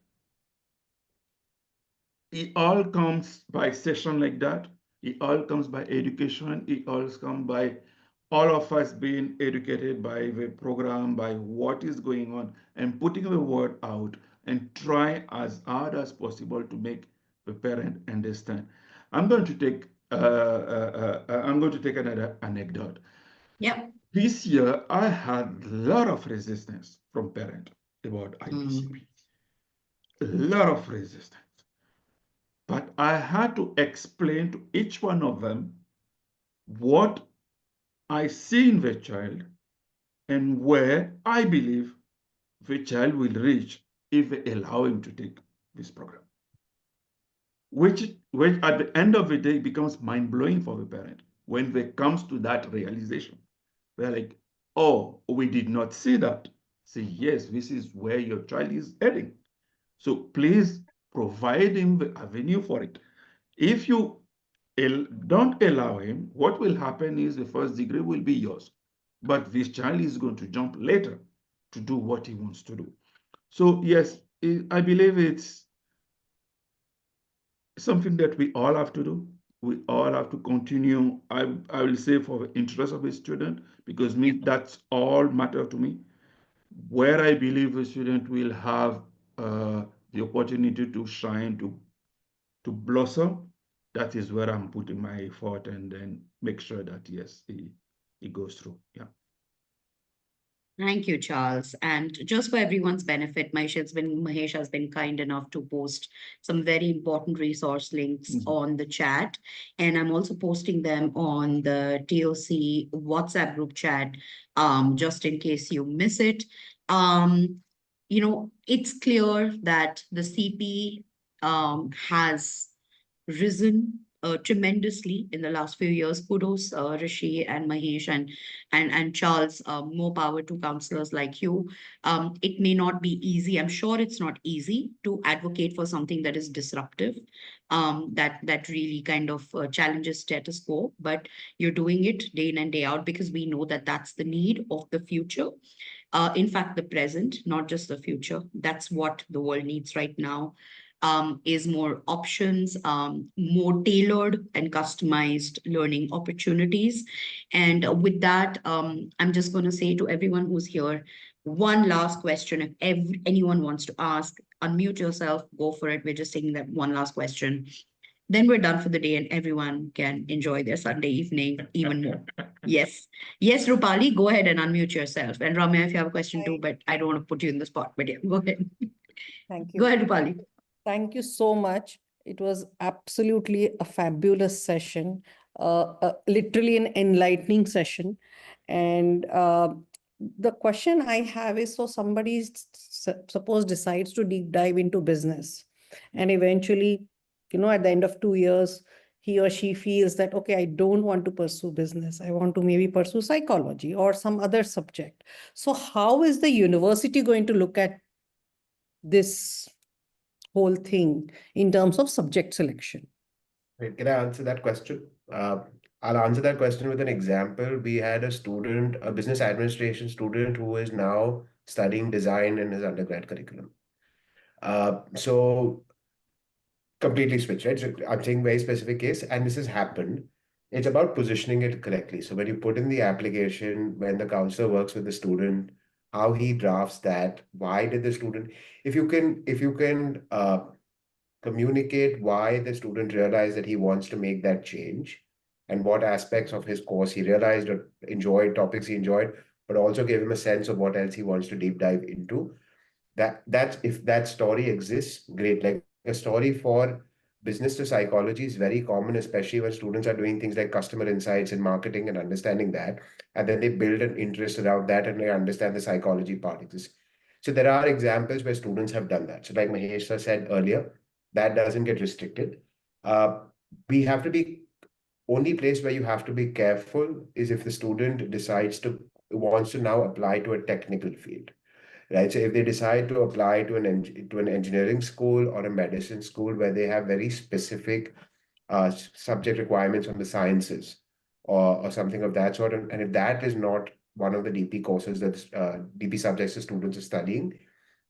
it all comes by session like that. It all comes by education. It all comes by all of us being educated by the program, by what is going on, and putting the word out and try as hard as possible to make the parent understand. I'm going to take another anecdote. Yeah. This year, I had a lot of resistance from parents about IBCP. A lot of resistance. But I had to explain to each one of them what I see in the child and where I believe the child will reach if they allow him to take this program. Which at the end of the day becomes mind-blowing for the parent when they comes to that realization. They're like, oh, we did not see that. Say, yes, this is where your child is heading. So please provide him the avenue for it. If you don't allow him, what will happen is the first degree will be yours. But this child is going to jump later to do what he wants to do. So yes, I believe it's something that we all have to do. We all have to continue, I will say, for the interest of the student, because that's all matter to me. Where I believe the student will have the opportunity to shine, to blossom, that is where I'm putting my effort, and then make sure that, yes, it goes through. Yeah. Thank you, Charles. And just for everyone's benefit, Mahesh has been kind enough to post some very important resource links on the chat. And I'm also posting them on the TOC WhatsApp group chat, just in case you miss it. It's clear that the CP has risen tremendously in the last few years. Kudos, Rishi and Mahesh and Charles. More power to counselors like you. It may not be easy. I'm sure it's not easy to advocate for something that is disruptive, that really kind of challenges status quo. But you're doing it day in and day out because we know that that's the need of the future. In fact, the present, not just the future. That's what the world needs right now. Is more options, more tailored and customized learning opportunities. And with that, I'm just going to say to everyone who's here, one last question. If anyone wants to ask, unmute yourself, go for it. We're just taking that one last question. Then we're done for the day and everyone can enjoy their Sunday evening even more. Yes. Yes, Rupali, go ahead and unmute yourself. And Ramya, if you have a question too, but I don't want to put you in the spot, but yeah, go ahead. Thank you. Go ahead, Rupali. Thank you so much. It was absolutely a fabulous session, literally an enlightening session. And the question I have is, so somebody suppose decides to deep dive into business, and eventually, at the end of 2 years, he or she feels that, okay, I don't want to pursue business. I want to maybe pursue psychology or some other subject. So how is the university going to look at this whole thing in terms of subject selection? Wait, can I answer that question? I'll answer that question with an example. We had a student, a business administration student, who is now studying design in his undergrad curriculum. So completely switched, right? So I'm saying very specific case, and this has happened. It's about positioning it correctly. So when you put in the application, when the counselor works with the student, how he drafts that, why did the student, if you can communicate why the student realized that he wants to make that change and what aspects of his course he realized or enjoyed, topics he enjoyed, but also give him a sense of what else he wants to deep dive into. That's if that story exists, great. Like a story for business to psychology is very common, especially when students are doing things like customer insights and marketing and understanding that, and then they build an interest around that and they understand the psychology part of this. So there are examples where students have done that. So like Mahesh sir said earlier, that doesn't get restricted. We have to be, only place where you have to be careful is if the student decides to wants to now apply to a technical field. right? So if they decide to apply to an engineering school or a medicine school where they have very specific subject requirements on the sciences or something of that sort, and if that is not one of the DP courses that DP subjects the students are studying,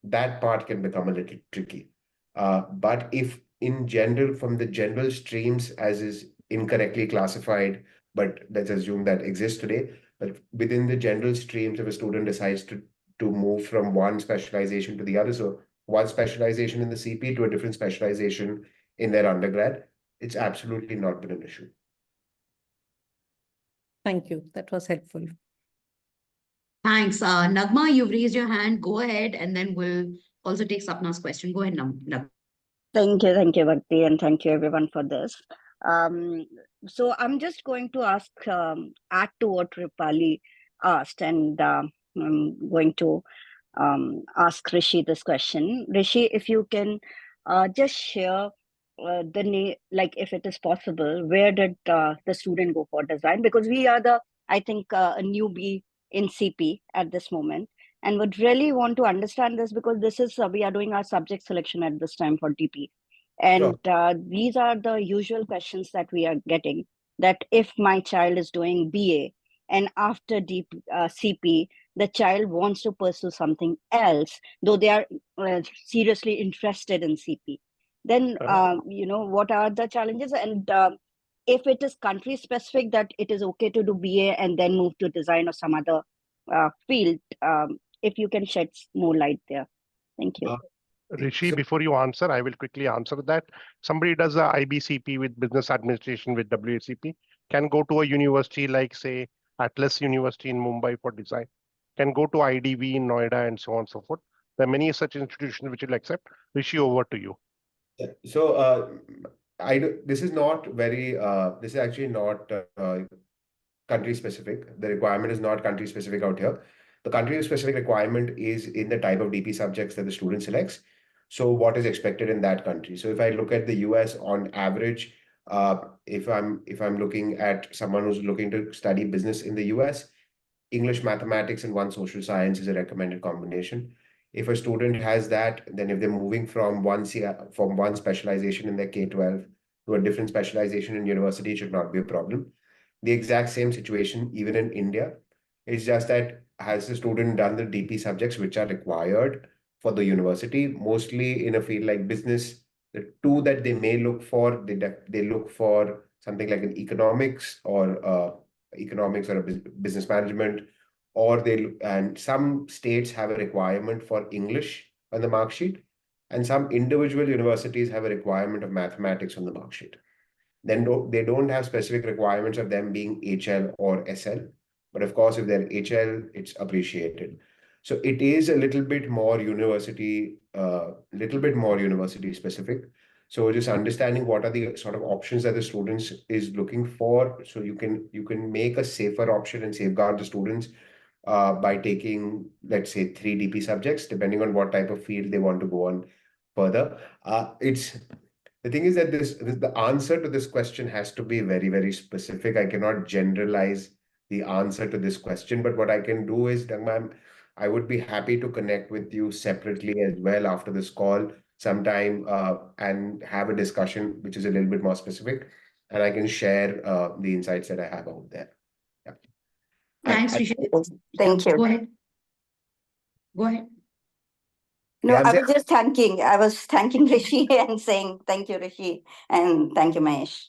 that part can become a little tricky. But if in general, from the general streams as is incorrectly classified, but let's assume that exists today, but within the general streams, if a student decides to move from one specialization to the other, so one specialization in the CP to a different specialization in their undergrad, it's absolutely not been an issue. Thank you. That was helpful. Thanks. Nagma, you've raised your hand. Go ahead, and then we'll also take Sapna's question. Go ahead, Nagma. Thank you, Bhakti, and thank you everyone for this. So I'm just going to ask, add to what Rupali asked, and I'm going to ask Rishi this question. Rishi, if you can just share the name, like if it is possible, where did the student go for design? Because we are I think, a newbie in CP at this moment, and would really want to understand this because this is, we are doing our subject selection at this time for DP. And these are the usual questions that we are getting, that if my child is doing BA and after CP, the child wants to pursue something else, though they are seriously interested in CP, then, what are the challenges? And if it is country specific, that it is okay to do BA and then move to design or some other field, if you can shed more light there. Thank you. Rishi, before you answer, I will quickly answer that. Somebody does a IBCP with business administration with WACP, can go to a university like, say, Atlas University in Mumbai for design, can go to IDV in Noida, and so on and so forth. There are many such institutions which will accept. Rishi, over to you. So this is not very, this is actually not country specific. The requirement is not country specific out here. The country specific requirement is in the type of DP subjects that the student selects. So what is expected in that country? So if I look at the US on average, if I'm looking at someone who's looking to study business in the US, English, mathematics, and one social science is a recommended combination. If a student has that, then if they're moving from one specialization in their K-12 to a different specialization in university, it should not be a problem. The exact same situation even in India. It's just that has the student done the DP subjects which are required for the university, mostly in a field like business. The two that they may look for, they look for something like an economics or a business management, and some states have a requirement for English on the mark sheet, and some individual universities have a requirement of mathematics on the mark sheet. Then they don't have specific requirements of them being HL or SL, but of course, if they're HL, it's appreciated. So it is a little bit more university specific. So just understanding what are the sort of options that the students is looking for, so you can make a safer option and safeguard the students by taking, let's say, 3 DP subjects, depending on what type of field they want to go on further. The thing is that the answer to this question has to be very, very specific. I cannot generalize the answer to this question, but what I can do is, ma'am, I would be happy to connect with you separately as well after this call sometime and have a discussion which is a little bit more specific, and I can share the insights that I have out there. Yeah. Thanks, Rishi. Thank you. Go ahead. Go ahead. No, Yeah, I was thanking Rishi and saying thank you, Rishi, and thank you, Mahesh.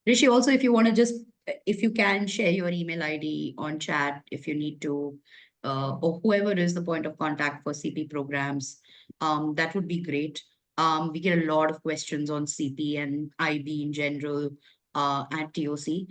Rishi, also, if you want to if you can share your email ID on chat, if you need to, or whoever is the point of contact for CP programs, that would be great. We get a lot of questions on CP and IB in general at TOC.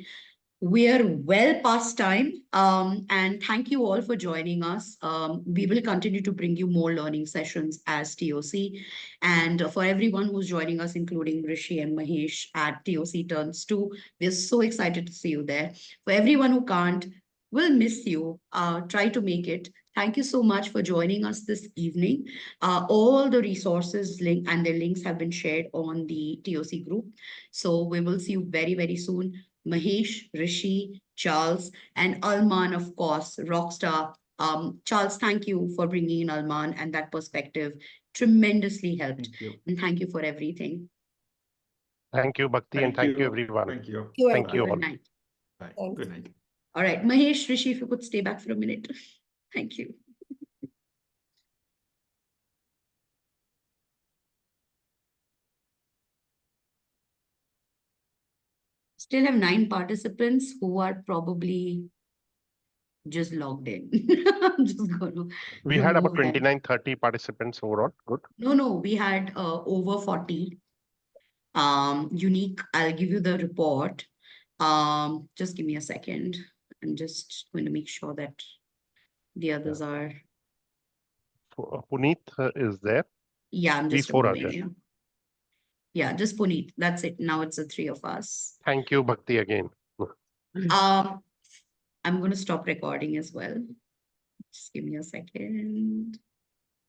We are well past time, and thank you all for joining us. We will continue to bring you more learning sessions as TOC. And for everyone who's joining us, including Rishi and Mahesh at TOC Turns 2, we're so excited to see you there. For everyone who can't, we'll miss you. Try to make it. Thank you so much for joining us this evening. All the resources and their links have been shared on the TOC group. So we will see you very, very soon. Mahesh, Rishi, Charles, and Alman, of course, rockstar Charles, thank you for bringing in Alman, and that perspective tremendously helped. Thank you. And thank you for everything. Thank you, Bhakti, and thank you, everyone. Thank you. Thank you all. Good night. Bye. Thanks. Good night. All right, Mahesh, Rishi, if you could stay back for a minute. Thank you. Still have 9 participants who are probably just logged in. I'm just going to We had about remove them. 29, 30 participants overall. Good. No, we had over 40. Unique, I'll give you the report. Just give me a second. I'm just going to make sure that the others are. Puneet is there. Yeah, I'm just These 4 are removing there. you. Yeah, just Puneet. That's it. Now it's the 3 of us. Thank you, Bhakti, again. I'm going to stop recording as well. Just give me a second.